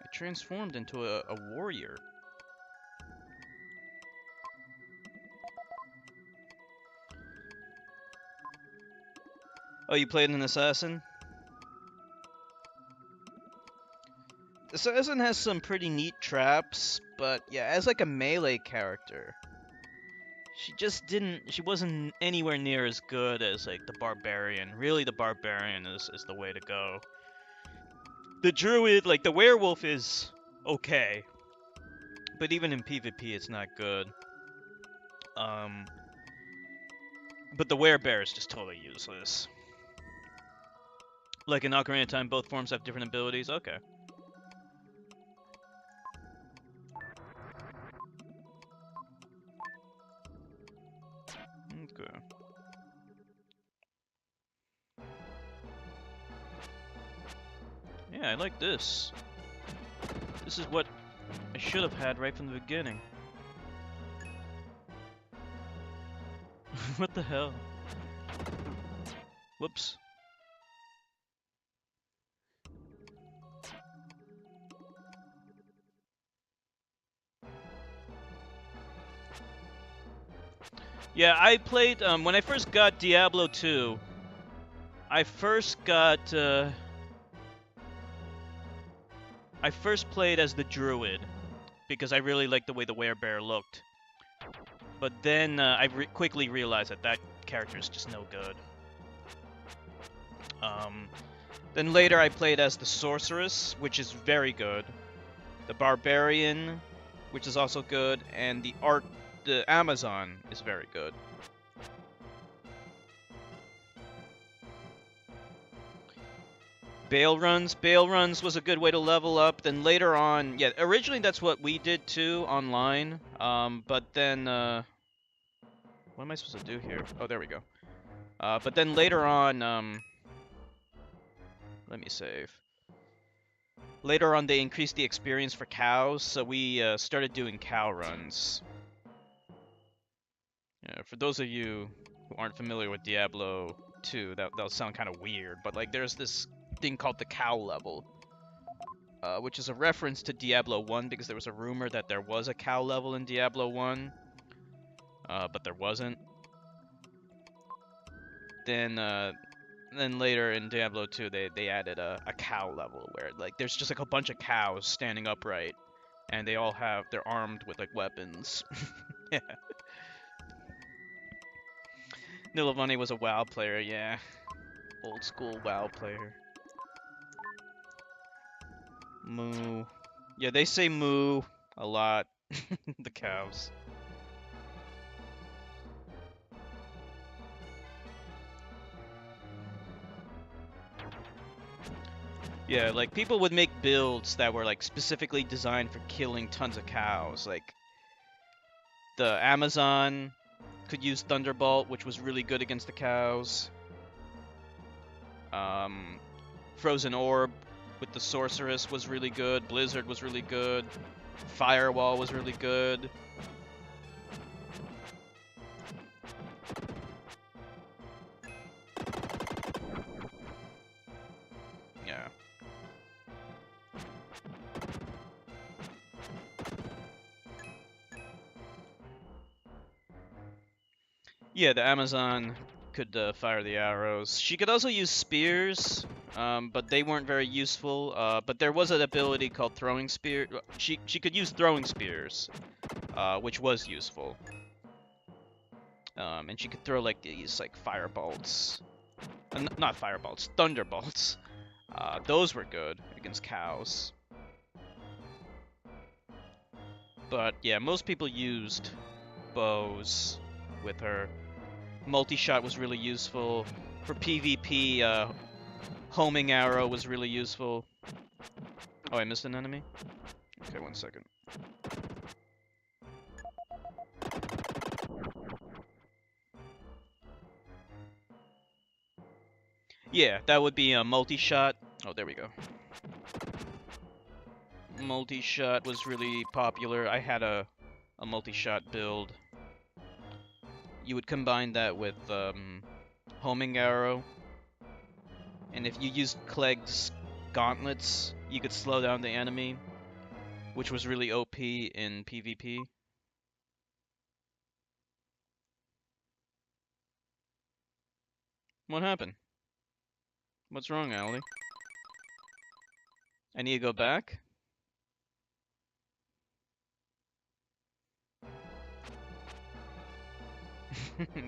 I transformed into a warrior. Oh, you played an assassin? Assassin has some pretty neat traps, but yeah, as like a melee character, she wasn't anywhere near as good as like the barbarian. Really, the barbarian is the way to go. The druid, like the werewolf, is okay, but even in PvP, it's not good. But the werebear is just totally useless. Like in Ocarina of Time, both forms have different abilities. Okay. Okay. Yeah, I like this. This is what I should have had right from the beginning. What the hell? Whoops. Yeah, I played, when I first got Diablo 2, I first played as the druid, because I really liked the way the werebear looked. But then, I quickly realized that that character is just no good. Then later I played as the sorceress, which is very good. The barbarian, which is also good, and the Amazon is very good. Bail runs was a good way to level up. Then later on, yeah, originally that's what we did too online. But then, what am I supposed to do here? Oh, there we go. But then later on, let me save. Later on, they increased the experience for cows, so we started doing cow runs. Yeah, for those of you who aren't familiar with Diablo 2, that'll sound kind of weird, but like there's this thing called the cow level, which is a reference to Diablo 1 because there was a rumor that there was a cow level in Diablo 1, but there wasn't. Then later in Diablo 2, they added a cow level where like there's just like a bunch of cows standing upright, and they're armed with like weapons. Yeah. Nilavani was a WoW player, yeah. Old school WoW player. Moo. Yeah, they say moo a lot. The cows. Yeah, like people would make builds that were like specifically designed for killing tons of cows. Like the Amazon could use Thunderbolt, which was really good against the cows. Um, Frozen Orb with the Sorceress was really good. Blizzard was really good. Firewall was really good. Yeah. Yeah, the Amazon could fire the arrows. She could also use spears, but they weren't very useful. But there was an ability called throwing spear. She could use throwing spears, which was useful. And she could throw like these like firebolts, not firebolts, thunderbolts. Those were good against cows. But yeah, most people used bows with her. Multi-shot was really useful. For PvP, homing arrow was really useful. Oh, I missed an enemy? Okay, 1 second. Yeah, that would be a multi-shot. Oh, there we go. Multi-shot was really popular. I had a multi-shot build. You would combine that with homing arrow. And if you used Clegg's gauntlets, you could slow down the enemy, which was really OP in PvP. What happened? What's wrong, Allie? I need to go back?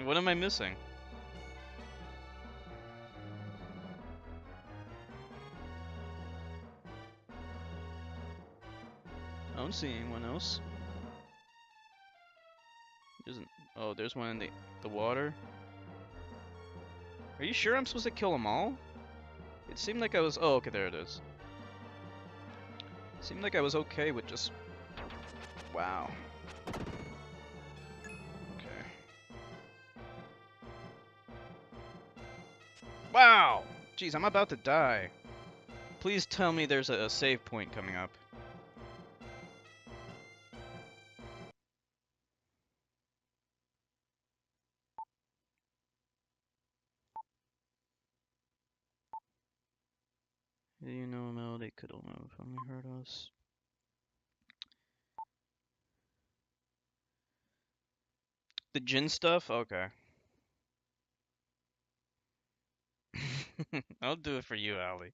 What am I missing? I don't see anyone else. Isn't? Oh, there's one in the water. Are you sure I'm supposed to kill them all? It seemed like I was. Oh, okay, there it is. Seemed like I was okay with just. Wow. Okay. Wow! Jeez, I'm about to die. Please tell me there's a save point coming up. You know, Mel, they could have only hurt us. The Jin stuff? Okay. I'll do it for you, Allie.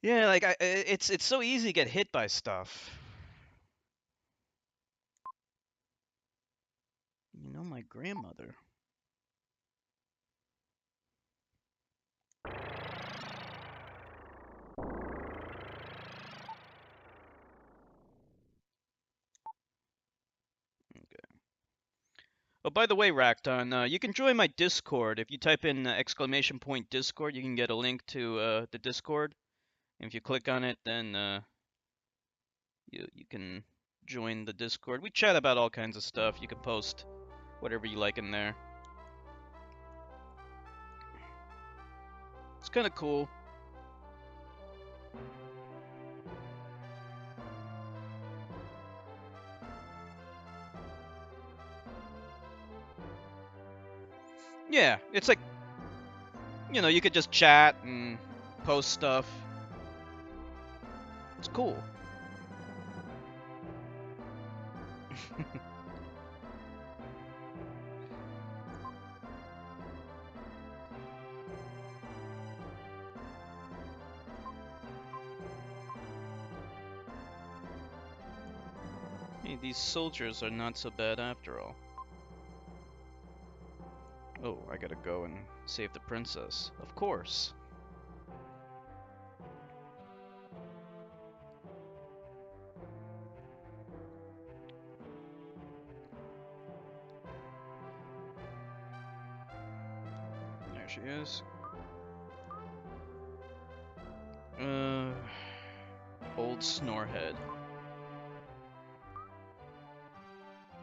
Yeah, like it's so easy to get hit by stuff. You know, my grandmother. Oh, by the way, Rakton, you can join my Discord. If you type in exclamation point Discord, you can get a link to the Discord. And if you click on it, then you can join the Discord. We chat about all kinds of stuff. You can post whatever you like in there. It's kind of cool. Yeah, it's like, you know, you could just chat and post stuff. It's cool. Hey, these soldiers are not so bad after all. Oh, I gotta go and save the princess. Of course. There she is. Old Snorehead.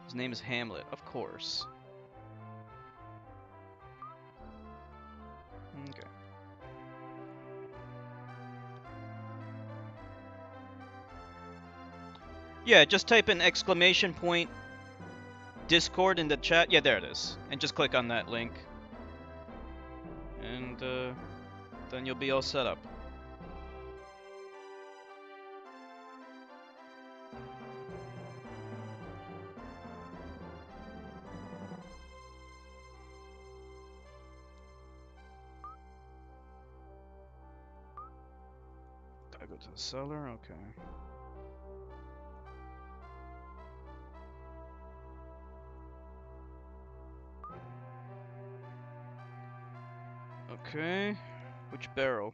His name is Hamlet, of course. Okay. Yeah, just type in exclamation point Discord in the chat. Yeah, there it is. And just click on that link. And then you'll be all set up. I go to the cellar, okay. Okay, which barrel?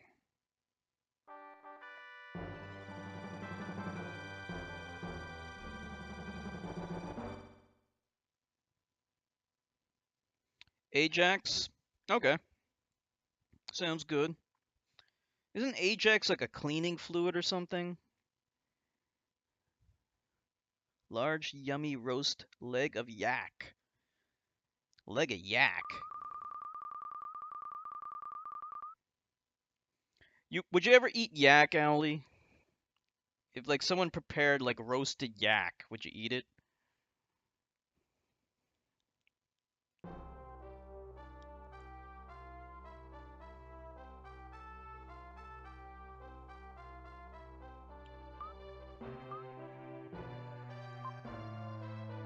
Ajax? Okay, sounds good. Isn't Ajax like a cleaning fluid or something? Large, yummy roast leg of yak. Leg of yak? Would you ever eat yak, Owly? If like someone prepared like roasted yak, would you eat it?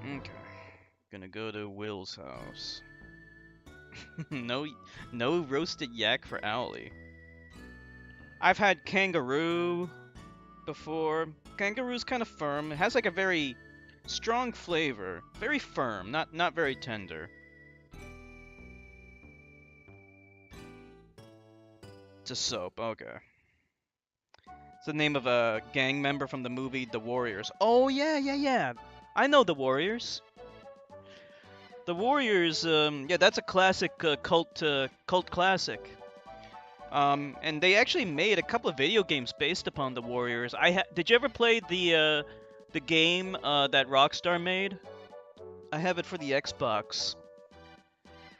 Okay. Gonna go to Will's house. No roasted yak for Owly. I've had kangaroo before. Kangaroo's kind of firm. It has like a very strong flavor. Very firm, not very tender. It's a soap, okay. It's the name of a gang member from the movie The Warriors. Oh yeah. I know The Warriors. The Warriors, yeah, that's a classic cult classic. And they actually made a couple of video games based upon the Warriors. Did you ever play the game that Rockstar made? I have it for the Xbox.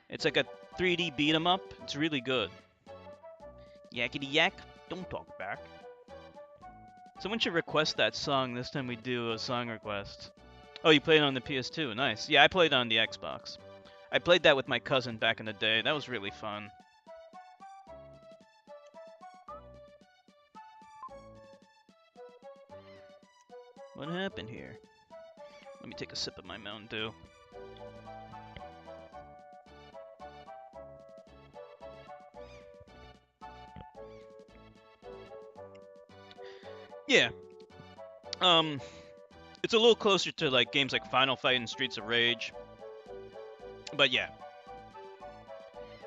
It's like a 3D beat 'em up. It's really good. Yakety yak, don't talk back. Someone should request that song this time we do a song request. Oh, you played it on the PS2. Nice. Yeah, I played it on the Xbox. I played that with my cousin back in the day. That was really fun. What happened here? Let me take a sip of my Mountain Dew. Yeah. It's a little closer to like games like Final Fight and Streets of Rage. But yeah.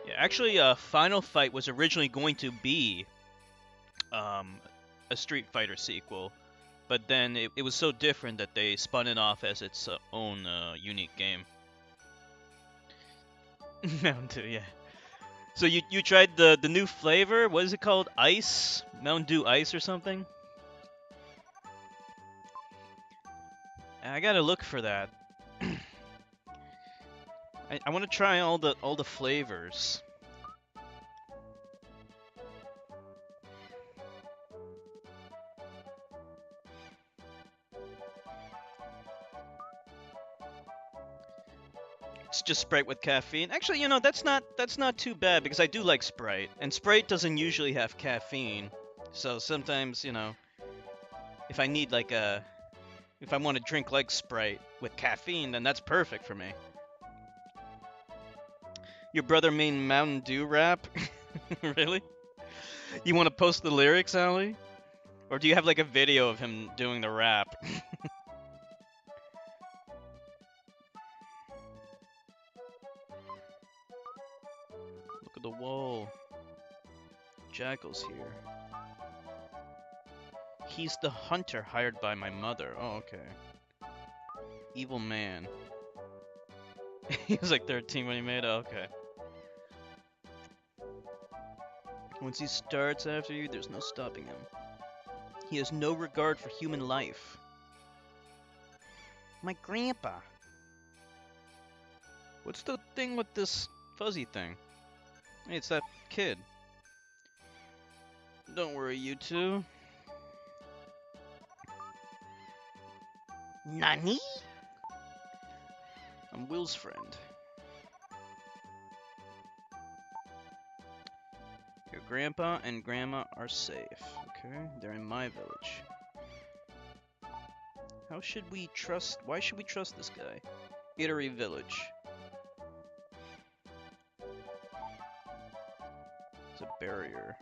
Yeah, actually, Final Fight was originally going to be a Street Fighter sequel, but then it was so different that they spun it off as its own unique game. Mountain Dew, yeah. So you tried the new flavor? What is it called? Ice? Mountain Dew Ice or something? I gotta look for that. I want to try all the flavors. It's just Sprite with caffeine. Actually, you know, that's not too bad because I do like Sprite, and Sprite doesn't usually have caffeine. So sometimes, you know, if I need like if I want to drink like Sprite with caffeine, then that's perfect for me. Your brother made Mountain Dew rap? Really? You want to post the lyrics, Allie? Or do you have like a video of him doing the rap? Jackal's here. He's the hunter hired by my mother. Oh, okay. Evil man. He was like 13 when he made it. Oh, okay. Once he starts after you, there's no stopping him. He has no regard for human life. My grandpa. What's the thing with this fuzzy thing? Hey, it's that kid. Don't worry, you two. Nani? I'm Will's friend. Your grandpa and grandma are safe. Okay, they're in my village. How should we trust? Why should we trust this guy? Ittery village. It's a barrier.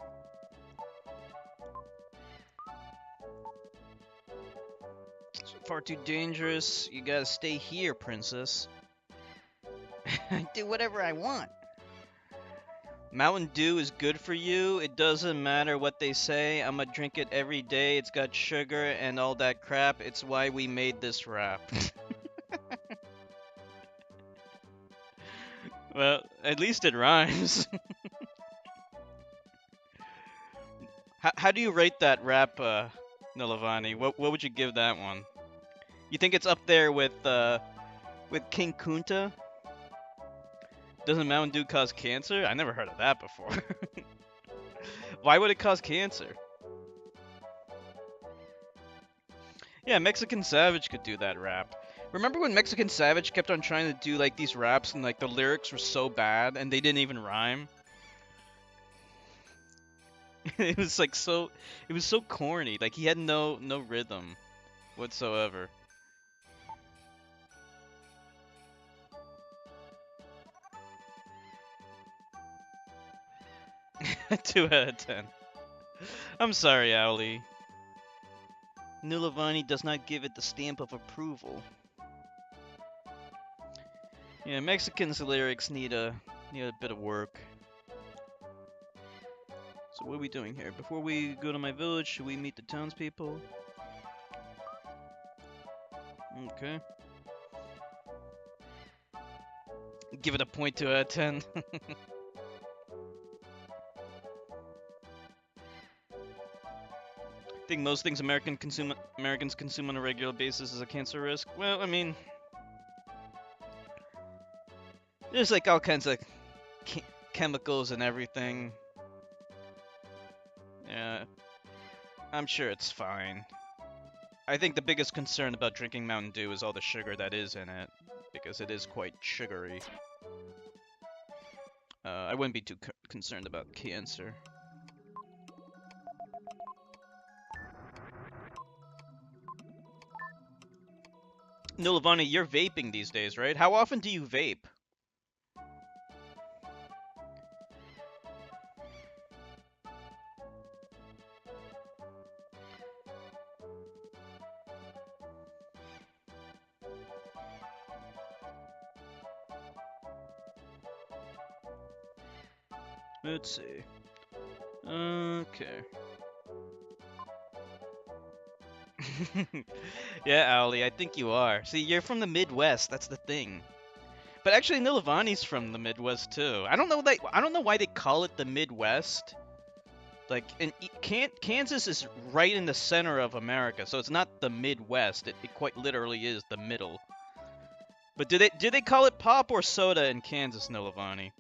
It's far too dangerous. You gotta stay here, princess. I do whatever I want. Mountain Dew is good for you. It doesn't matter what they say. I'ma drink it every day. It's got sugar and all that crap. It's why we made this rap. Well, at least it rhymes. How do you rate that rap, Nilavani? What would you give that one? You think it's up there with King Kunta? Doesn't Mountain Dew cause cancer? I never heard of that before. Why would it cause cancer? Yeah, Mexican Savage could do that rap. Remember when Mexican Savage kept on trying to do like these raps and like the lyrics were so bad and they didn't even rhyme? It was like it was so corny. Like he had no rhythm whatsoever. A 2 out of 10. I'm sorry, Owlie. Nilavani does not give it the stamp of approval. Yeah, Mexicans' lyrics need a bit of work. So what are we doing here? Before we go to my village, should we meet the townspeople? Okay. Give it a 0.2 out of 10. I think most things Americans consume on a regular basis is a cancer risk. Well, I mean, there's like all kinds of chemicals and everything. Yeah, I'm sure it's fine. I think the biggest concern about drinking Mountain Dew is all the sugar that is in it, because it is quite sugary. I wouldn't be too concerned about cancer. Nilavani, you're vaping these days, right? How often do you vape? Let's see. Okay. Yeah, Owlie, I think you are. See, you're from the Midwest. That's the thing. But actually, Nilavani's from the Midwest too. I don't know why they call it the Midwest. Like, Kansas is right in the center of America, so it's not the Midwest. It quite literally is the middle. But do they call it pop or soda in Kansas, Nilavani?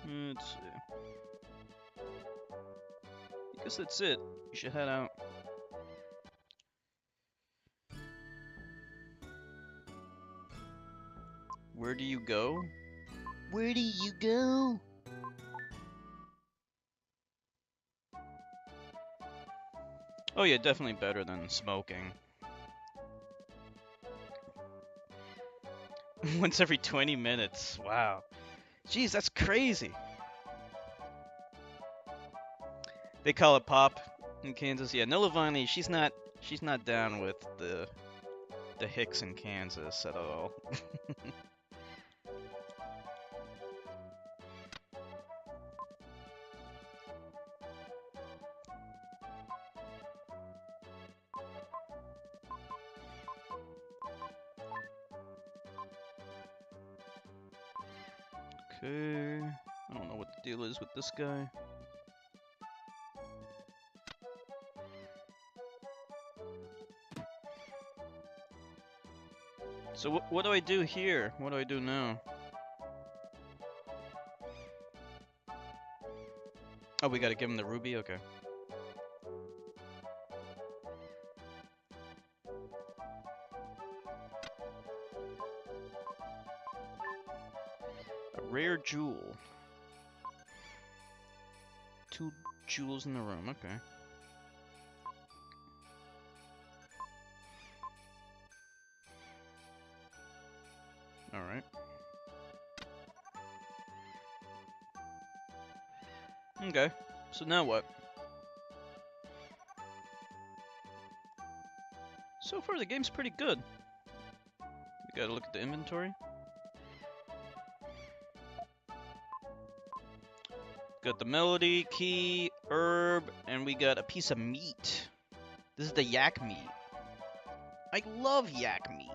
Let's see. I guess that's it. You should head out. Where do you go? Where do you go? Oh yeah, definitely better than smoking. Once every 20 minutes. Wow. Jeez, that's crazy. They call it pop in Kansas. Yeah, Nilavani, she's not She's not down with the Hicks in Kansas at all. Okay, I don't know what the deal is with this guy. So what do I do here? What do I do now? Oh, we gotta give him the ruby? Okay. A rare jewel. 2 jewels in the room, okay. Alright. Okay, so now what? So far the game's pretty good. We gotta look at the inventory. Got the melody, key, herb, and we got a piece of meat. This is the yak meat. I love yak meat.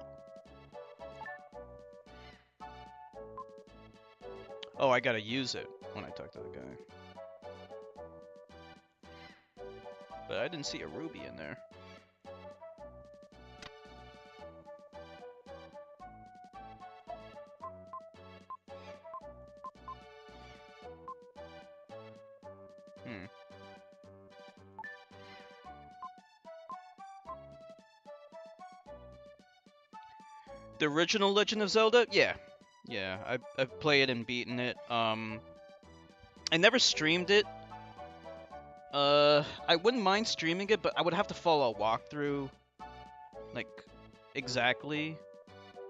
Oh, I gotta use it when I talk to the guy. But I didn't see a ruby in there. The original Legend of Zelda? Yeah. Yeah, I've played and beaten it. I never streamed it. I wouldn't mind streaming it, but I would have to follow a walkthrough, like, exactly.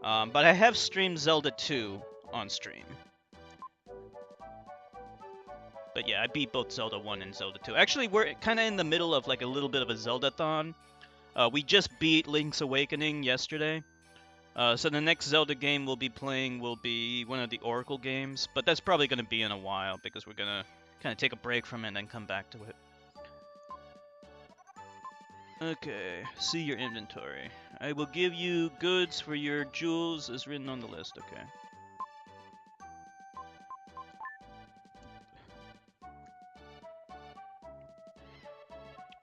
But I have streamed Zelda 2 on stream. But yeah, I beat both Zelda 1 and Zelda 2. Actually, we're kind of in the middle of, like, a little bit of a Zelda-thon. We just beat Link's Awakening yesterday. So the next Zelda game we'll be playing will be one of the Oracle games, but that's probably going to be in a while because we're going to kind of take a break from it and then come back to it. Okay, see your inventory. I will give you goods for your jewels as written on the list, okay.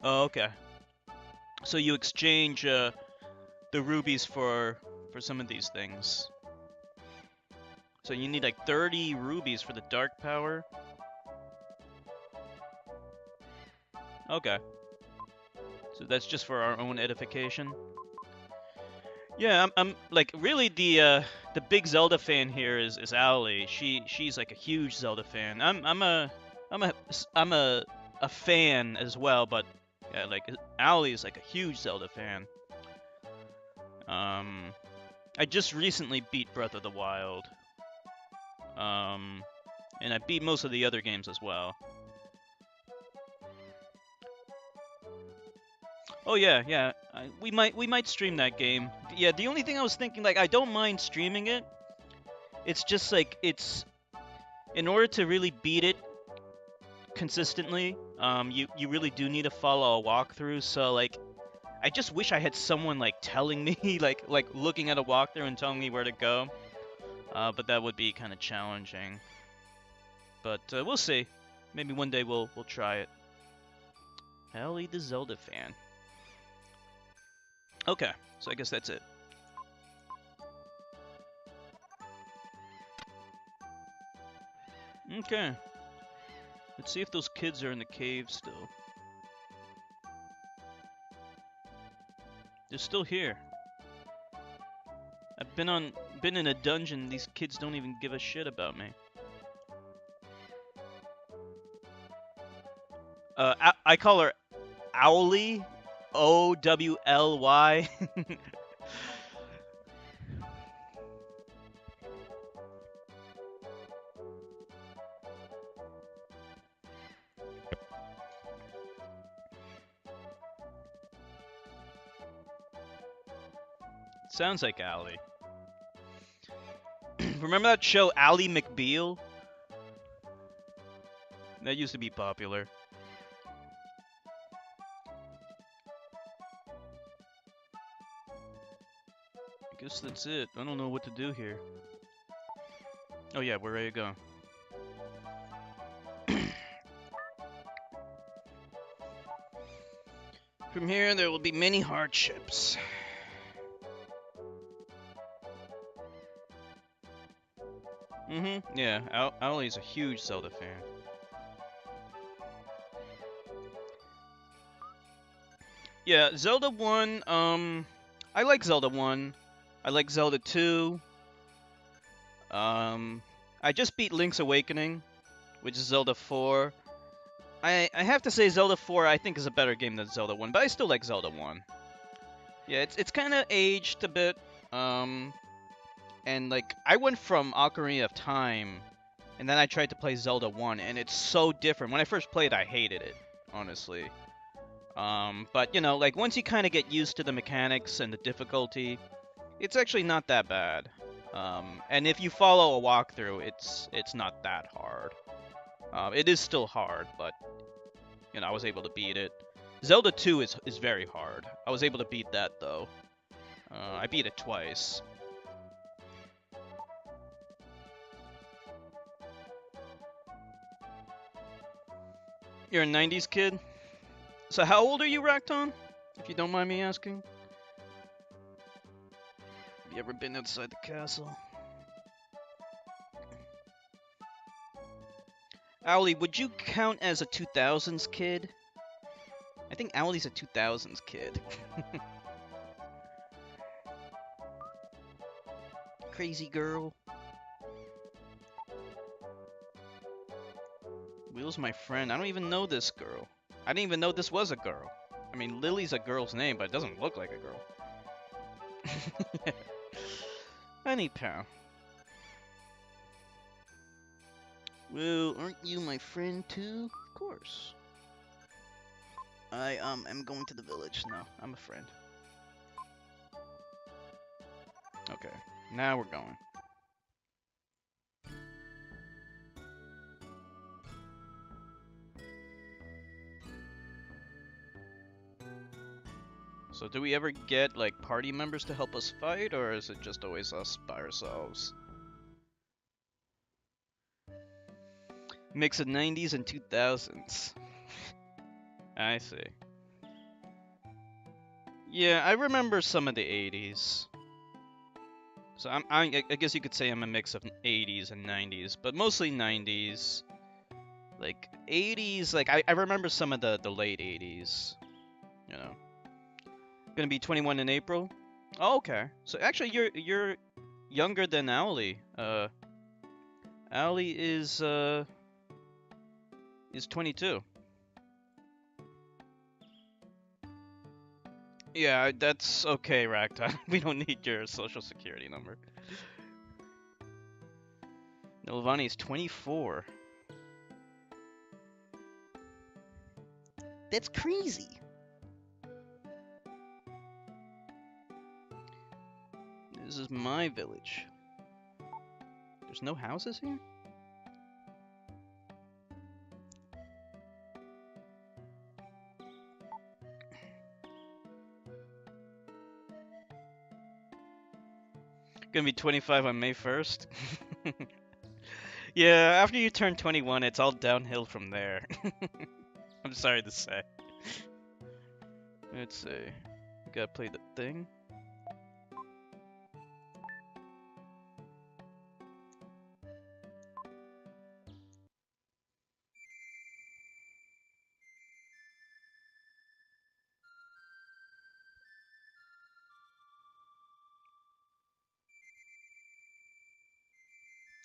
Oh, okay. So you exchange the rubies for some of these things. So you need like 30 rubies for the dark power. Okay. So that's just for our own edification. Yeah, I'm like really the big Zelda fan here is Owly. She's like a huge Zelda fan. I'm a fan as well, but yeah, like Owly is like a huge Zelda fan. I just recently beat Breath of the Wild. And I beat most of the other games as well. Oh yeah, yeah. We might stream that game. Yeah, the only thing I was thinking, like, I don't mind streaming it. It's just like it's in order to really beat it consistently, you really do need to follow a walkthrough. So like, I just wish I had someone like telling me, like looking at a walkthrough and telling me where to go. But that would be kind of challenging. But we'll see. Maybe one day we'll try it. Ellie the Zelda fan. Okay, so I guess that's it. Okay. Let's see if those kids are in the cave still. They're still here. I've been in a dungeon. These kids don't even give a shit about me. I call her Owly, Owly. Sounds like Ally. Remember that show, Ally McBeal? That used to be popular. I guess that's it. I don't know what to do here. Oh yeah, we're ready to go. From here, there will be many hardships. Yeah, Ali's a huge Zelda fan. Yeah, Zelda 1, I like Zelda 1. I like Zelda 2. I just beat Link's Awakening, which is Zelda 4. I have to say Zelda 4 I think is a better game than Zelda 1, but I still like Zelda 1. Yeah, it's kind of aged a bit. And like I went from Ocarina of Time and then I tried to play Zelda 1 and it's so different. When I first played I hated it, honestly. But you know, like once you kind of get used to the mechanics and the difficulty, it's actually not that bad. And if you follow a walkthrough, it's not that hard. It is still hard, but you know, I was able to beat it. Zelda 2 is very hard. I was able to beat that though. I beat it twice. You're a 90s kid? So how old are you, Rakton? If you don't mind me asking. Have you ever been outside the castle? Owly, would you count as a 2000s kid? I think Owly's a 2000s kid. Crazy girl. Wheel's my friend. I don't even know this girl. I didn't even know this was a girl. I mean, Lily's a girl's name, but it doesn't look like a girl. Anyhow. Well, aren't you my friend too? Of course. I am going to the village. No, I'm a friend. Okay, now we're going. So do we ever get like party members to help us fight, or is it just always us by ourselves? Mix of 90s and 2000s. I see. Yeah, I remember some of the 80s. So I guess you could say I'm a mix of 80s and 90s, but mostly 90s. Like 80s, like I remember some of the late 80s. You know, gonna be 21 in April. Oh, okay. So actually, you're younger than Owly. Owly is 22. Yeah, that's okay, Ragtime. We don't need your social security number. Nilvani is 24. That's crazy. This is my village. There's no houses here? Gonna be 25 on May 1st. Yeah, after you turn 21, it's all downhill from there. I'm sorry to say. Let's see. Gotta play the thing.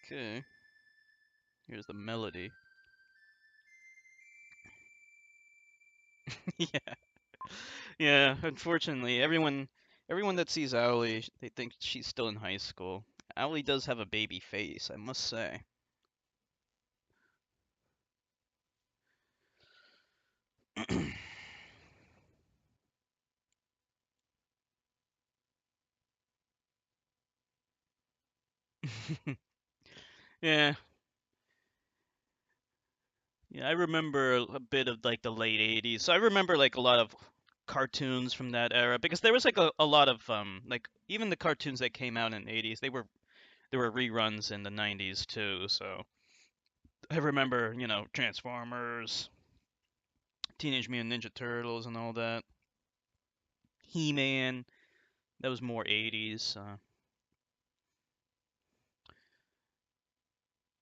Okay. Here's the melody. Yeah. Yeah, unfortunately, everyone that sees Owly, they think she's still in high school. Owly does have a baby face, I must say. Yeah. Yeah, I remember a bit of like the late 80s. So I remember like a lot of cartoons from that era because there was like a lot of like even the cartoons that came out in the 80s, there were reruns in the 90s too. So I remember, you know, Transformers, Teenage Mutant Ninja Turtles and all that. He-Man, that was more 80s.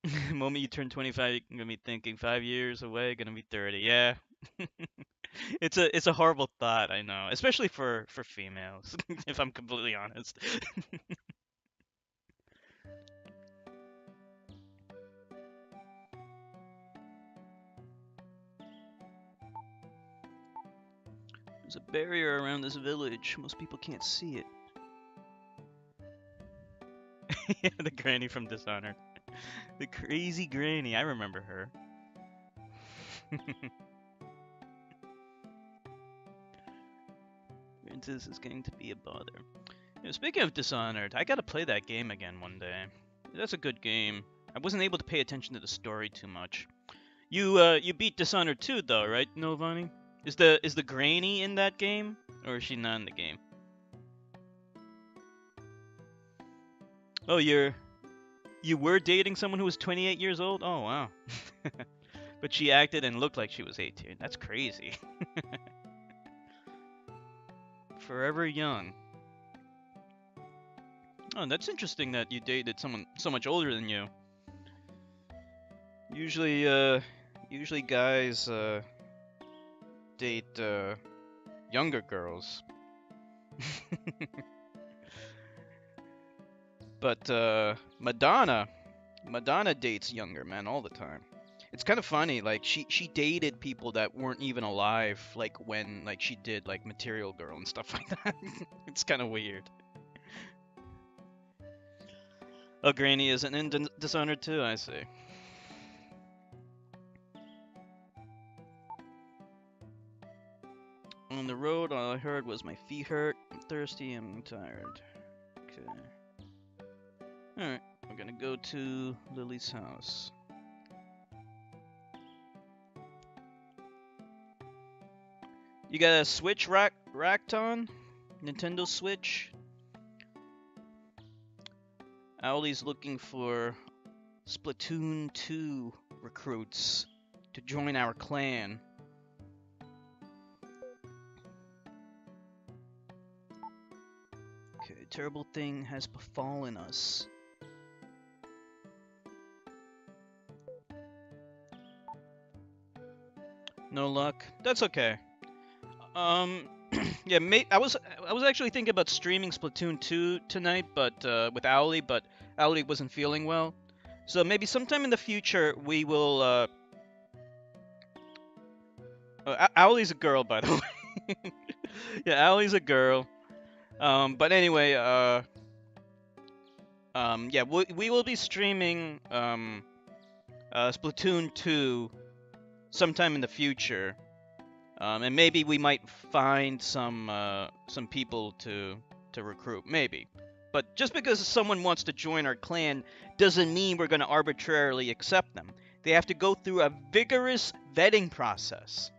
The moment you turn 25, you're gonna be thinking 5 years away, gonna be 30. Yeah. It's a horrible thought, I know, especially for females, if I'm completely honest. There's a barrier around this village. Most people can't see it. Yeah, the granny from Dishonored. The crazy granny. I remember her. This is going to be a bother. You know, speaking of Dishonored, I gotta play that game again one day. That's a good game. I wasn't able to pay attention to the story too much. You beat Dishonored 2 though, right, Novani? Is the granny in that game, or is she not in the game? Oh, you were dating someone who was 28 years old? Oh wow. But she acted and looked like she was 18. That's crazy. Forever young. Oh, that's interesting that you dated someone so much older than you. Usually, usually guys date younger girls. But Madonna dates younger men all the time. It's kind of funny. Like she dated people that weren't even alive. Like when like she did like Material Girl and stuff like that. It's kind of weird. Oh, Granny isn't in Dishonored too. I see. On the road, all I heard was my feet hurt. I'm thirsty. I'm tired. Okay. All right. We're gonna go to Lily's house. You got a Switch racked on? Nintendo Switch? Owlie's looking for Splatoon 2 recruits to join our clan. Okay, terrible thing has befallen us. No luck. That's okay. Um, yeah, I was actually thinking about streaming Splatoon 2 tonight, but with Owlie, but Owlie wasn't feeling well. So maybe sometime in the future we will. Owlie's a girl, by the way. Yeah, Owlie's a girl. But anyway, yeah, we will be streaming Splatoon 2 sometime in the future. And maybe we might find some people to recruit, maybe. But just because someone wants to join our clan doesn't mean we're going to arbitrarily accept them. They have to go through a vigorous vetting process.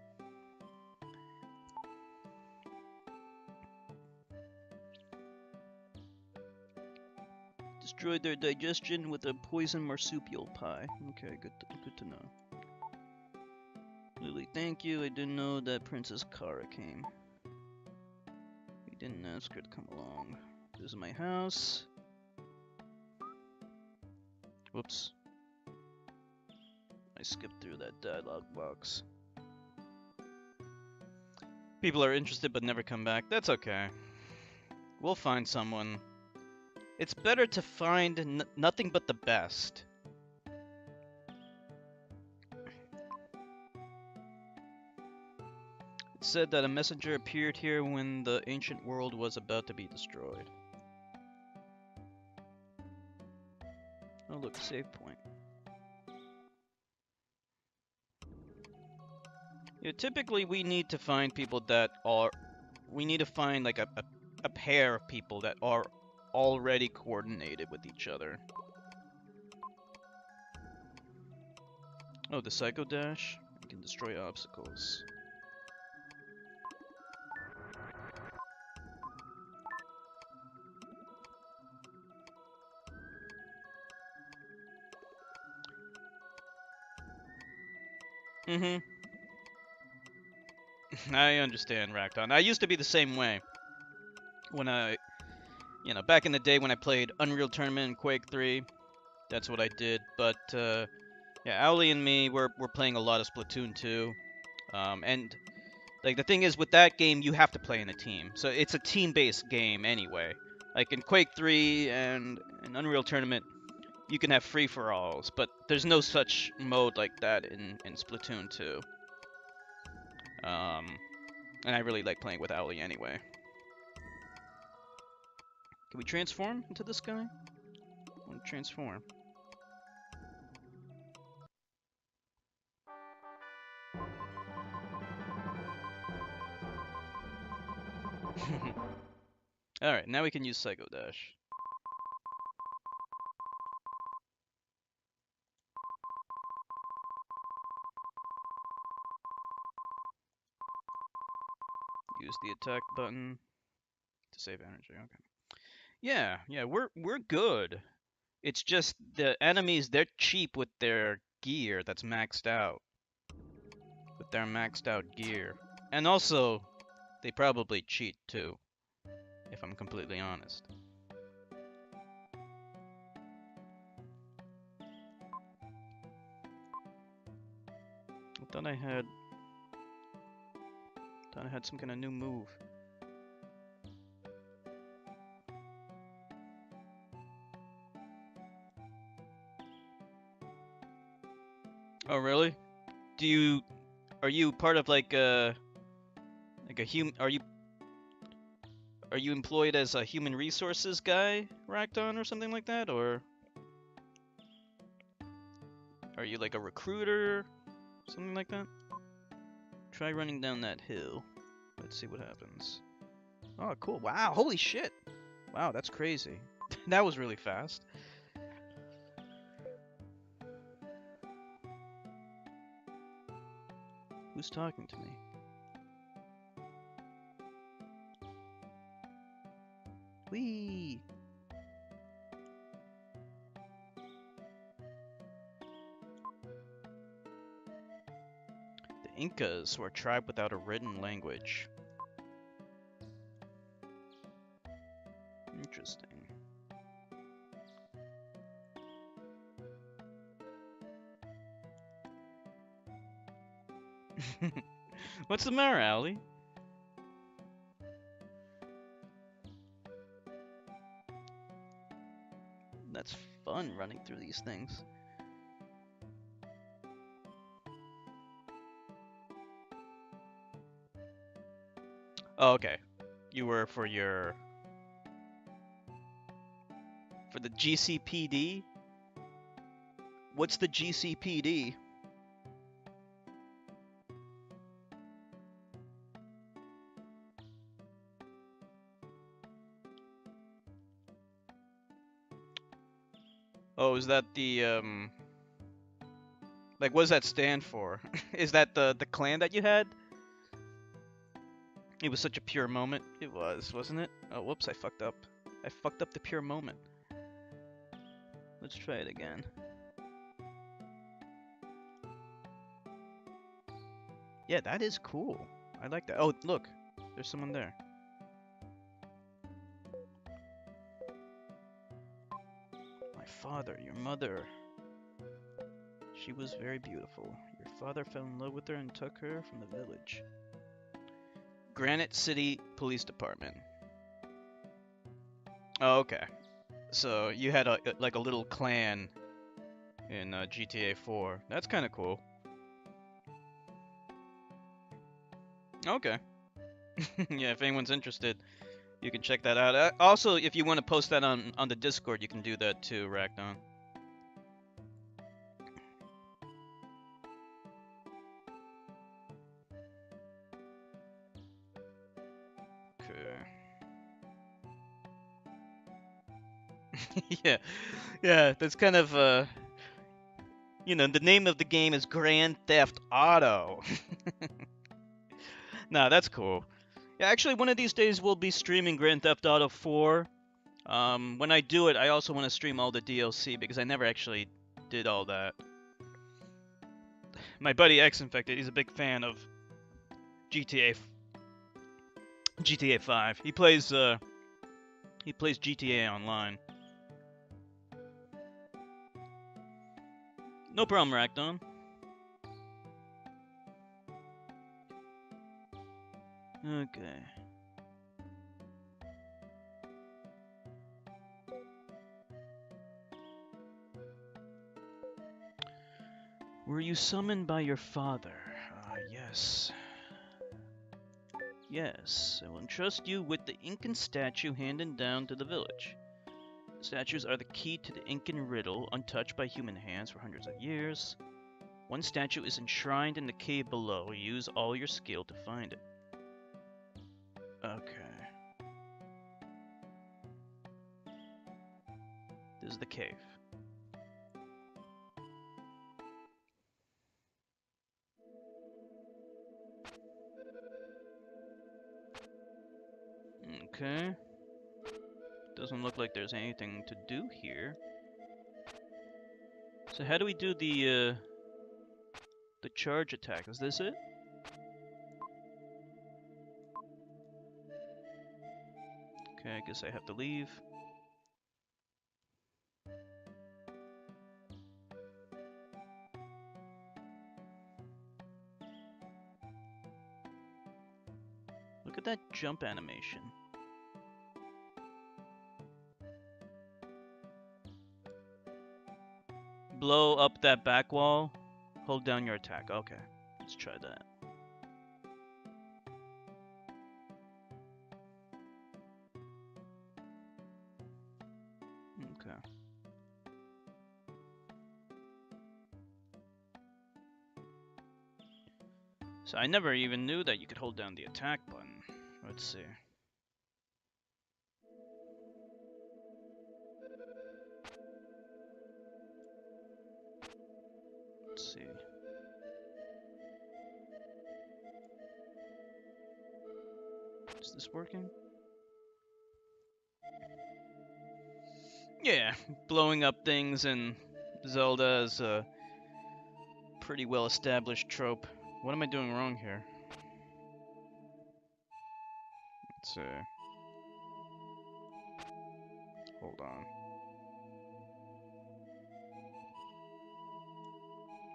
Destroyed their digestion with a poison marsupial pie. Okay, good to know. Lily, thank you. I didn't know that Princess Kara came. We didn't ask her to come along. This is my house. Whoops. I skipped through that dialogue box. People are interested but never come back. That's okay. We'll find someone. It's better to find nothing but the best. It said that a messenger appeared here when the ancient world was about to be destroyed. Oh look, save point. Yeah, typically we need to find people that are... We need to find like a pair of people that are already coordinated with each other. Oh, the Psycho Dash. You can destroy obstacles. Mm-hmm. I understand, Rakton. I used to be the same way. When back in the day when I played Unreal Tournament and Quake 3, that's what I did. But, yeah, Owly and me, we're playing a lot of Splatoon 2. And, like, the thing is, with that game, you have to play in a team. So it's a team-based game anyway. Like, in Quake 3 and in Unreal Tournament, you can have free-for-alls, but there's no such mode like that in Splatoon 2. And I really like playing with Owly anyway. Can we transform into this guy? I want to transform. Alright, now we can use Psycho Dash. Use the attack button to save energy. Okay. Yeah, we're good. It's just the enemies, they're cheap with their gear that's maxed out. With their maxed out gear. And also, they probably cheat too, if I'm completely honest. I thought I had some kind of new move. Oh really? Are you part of like a human? Are you employed as a human resources guy, Rakton, or something like that, or are you like a recruiter, something like that? Try running down that hill. Let's see what happens. Oh, cool! Wow, holy shit! Wow, that's crazy. That was really fast. Who's talking to me? Whee! The Incas were a tribe without a written language. Interesting. What's the matter, Allie? That's fun running through these things. Oh, okay. You were for the GCPD? What's the GCPD? Oh, is that the like what does that stand for? Is that the clan that you had? It was such a pure moment. It was, wasn't it? Oh, whoops, I fucked up. I fucked up the pure moment. Let's try it again. Yeah, that is cool. I like that. Oh, look. There's someone there. My father, your mother. She was very beautiful. Your father fell in love with her and took her from the village. Granite City Police Department. Oh, okay. So you had like a little clan in GTA 4. That's kind of cool. Okay. Yeah, if anyone's interested, you can check that out. Also, if you want to post that on the Discord, you can do that too, Raknon. Yeah, yeah, that's kind of You know, the name of the game is Grand Theft Auto. Nah, that's cool. Yeah, actually, one of these days we'll be streaming Grand Theft Auto 4. When I do it, I also want to stream all the DLC because I never actually did all that. My buddy X Infected, he's a big fan of GTA GTA 5. He plays GTA Online. No problem, Racdon. Okay. Were you summoned by your father? Yes. Yes, I will entrust you with the Incan statue handed down to the village. Statues are the key to the Incan riddle, untouched by human hands for hundreds of years. One statue is enshrined in the cave below. Use all your skill to find it. Okay. This is the cave. Okay. Doesn't look like there's anything to do here. So how do we do the charge attack? Is this it? Okay, I guess I have to leave. Look at that jump animation. Blow up that back wall. Hold down your attack. Okay, let's try that. Okay. So I never even knew that you could hold down the attack button. Let's see. Let's see. Is this working? Yeah, blowing up things in Zelda is a pretty well established trope. What am I doing wrong here? Let's see. Hold on.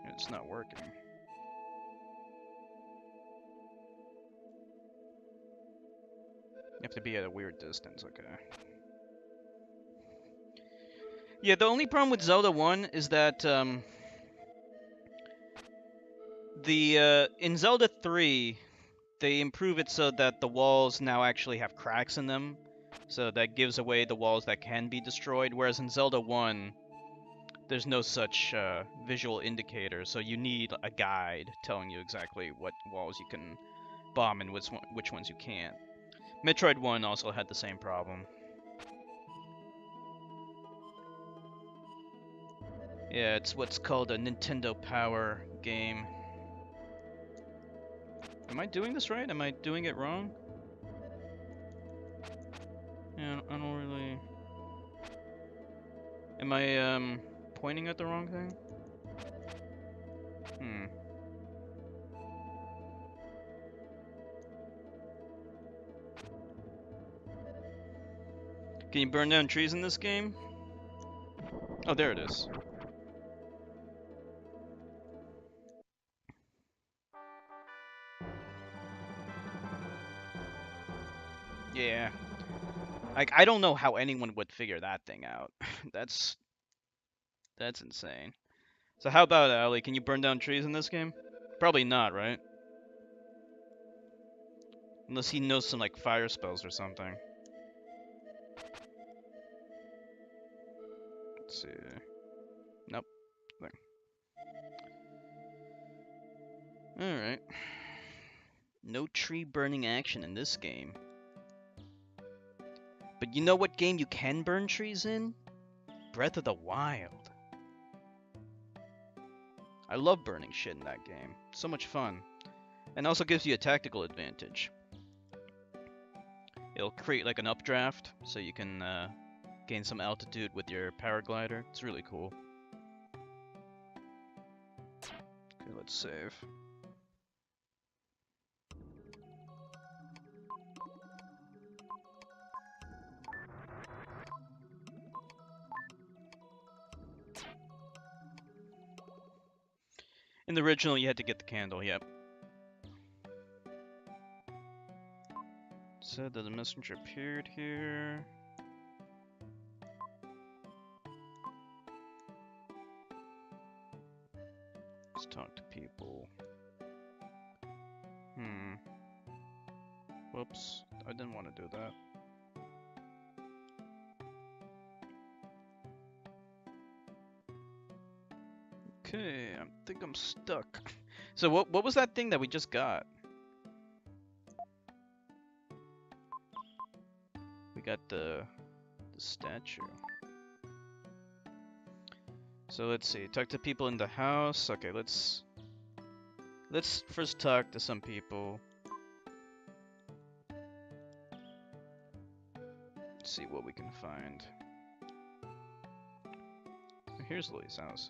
It's not working. You have to be at a weird distance, okay. Yeah, the only problem with Zelda 1 is that, in Zelda 3, they improve it so that the walls now actually have cracks in them. So that gives away the walls that can be destroyed, whereas in Zelda 1, there's no such visual indicator, so you need a guide telling you exactly what walls you can bomb and which ones you can't. Metroid 1 also had the same problem. Yeah, it's what's called a Nintendo Power game. Am I doing this right? Am I doing it wrong? Yeah, I don't really... Am I, pointing at the wrong thing? Can you burn down trees in this game? Oh, there it is. Yeah. Like, I don't know how anyone would figure that thing out. That's insane. So how about Ali? Can you burn down trees in this game? Probably not, right? Unless he knows some, like, fire spells or something. Let's see. Nope. Alright. No tree burning action in this game. But you know what game you can burn trees in? Breath of the Wild. I love burning shit in that game. So much fun. And also gives you a tactical advantage. It'll create like an updraft, so you can gain some altitude with your paraglider. It's really cool. Okay, let's save. In the original, you had to get the candle, yep. Said that the messenger appeared here. Let's talk to people. Whoops, I didn't want to do that. Okay, I think I'm stuck. So what was that thing that we just got? We got the statue. So let's see. Talk to people in the house. Okay, let's first talk to some people. Let's see what we can find. Here's Lily's house.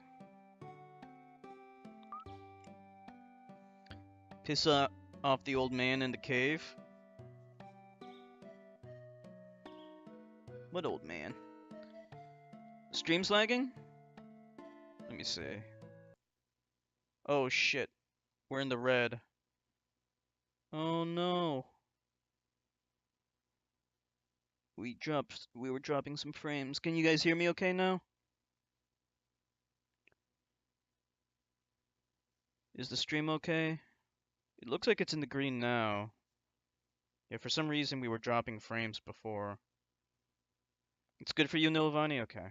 Piss off the old man in the cave. What old man? Stream's lagging? Let me see. Oh shit. We're in the red. Oh no. We were dropping some frames. Can you guys hear me okay now? Is the stream okay? It looks like it's in the green now. Yeah, for some reason we were dropping frames before. It's good for you, Nilvani? Okay.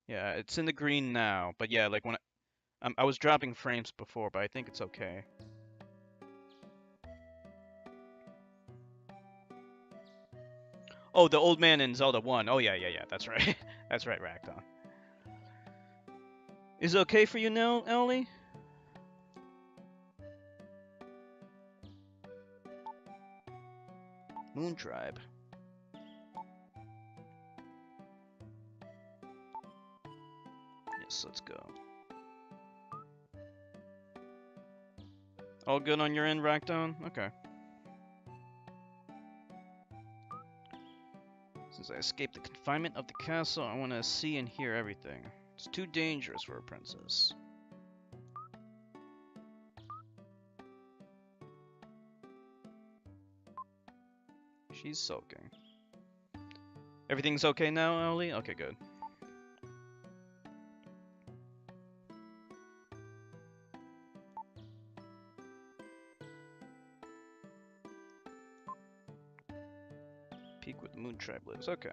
Yeah, it's in the green now. But yeah, like when I was dropping frames before, but I think it's okay. Oh, the old man in Zelda 1. Oh yeah, that's right. That's right, Racton. Is it okay for you now, Ellie? Moon Tribe. Yes, let's go. All good on your end, Racton? Okay. Since I escaped the confinement of the castle, I want to see and hear everything. It's too dangerous for a princess. She's sulking. Everything's okay now, Ellie? Okay, good. Peak with the Moon Tribe lives. Okay.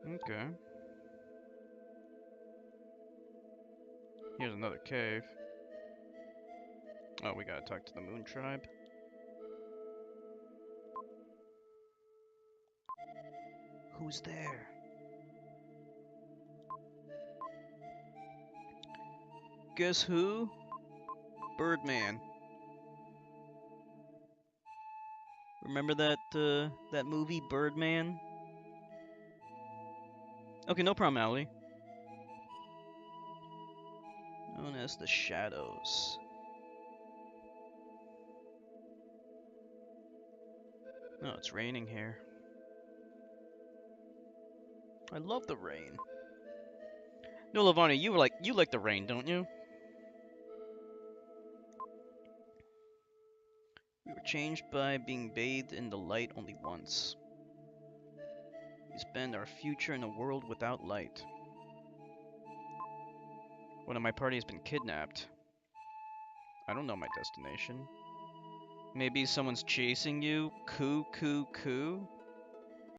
Okay. Here's another cave. Oh, we gotta talk to the Moon Tribe. Who's there? Guess who? Birdman. Remember that movie, Birdman? Okay, no problem, Allie. Known as the Shadows. Oh, it's raining here. I love the rain. No, Lavani, you like the rain, don't you? We were changed by being bathed in the light only once. We spend our future in a world without light. One of my party has been kidnapped. I don't know my destination. Maybe someone's chasing you. Coo, coo, coo.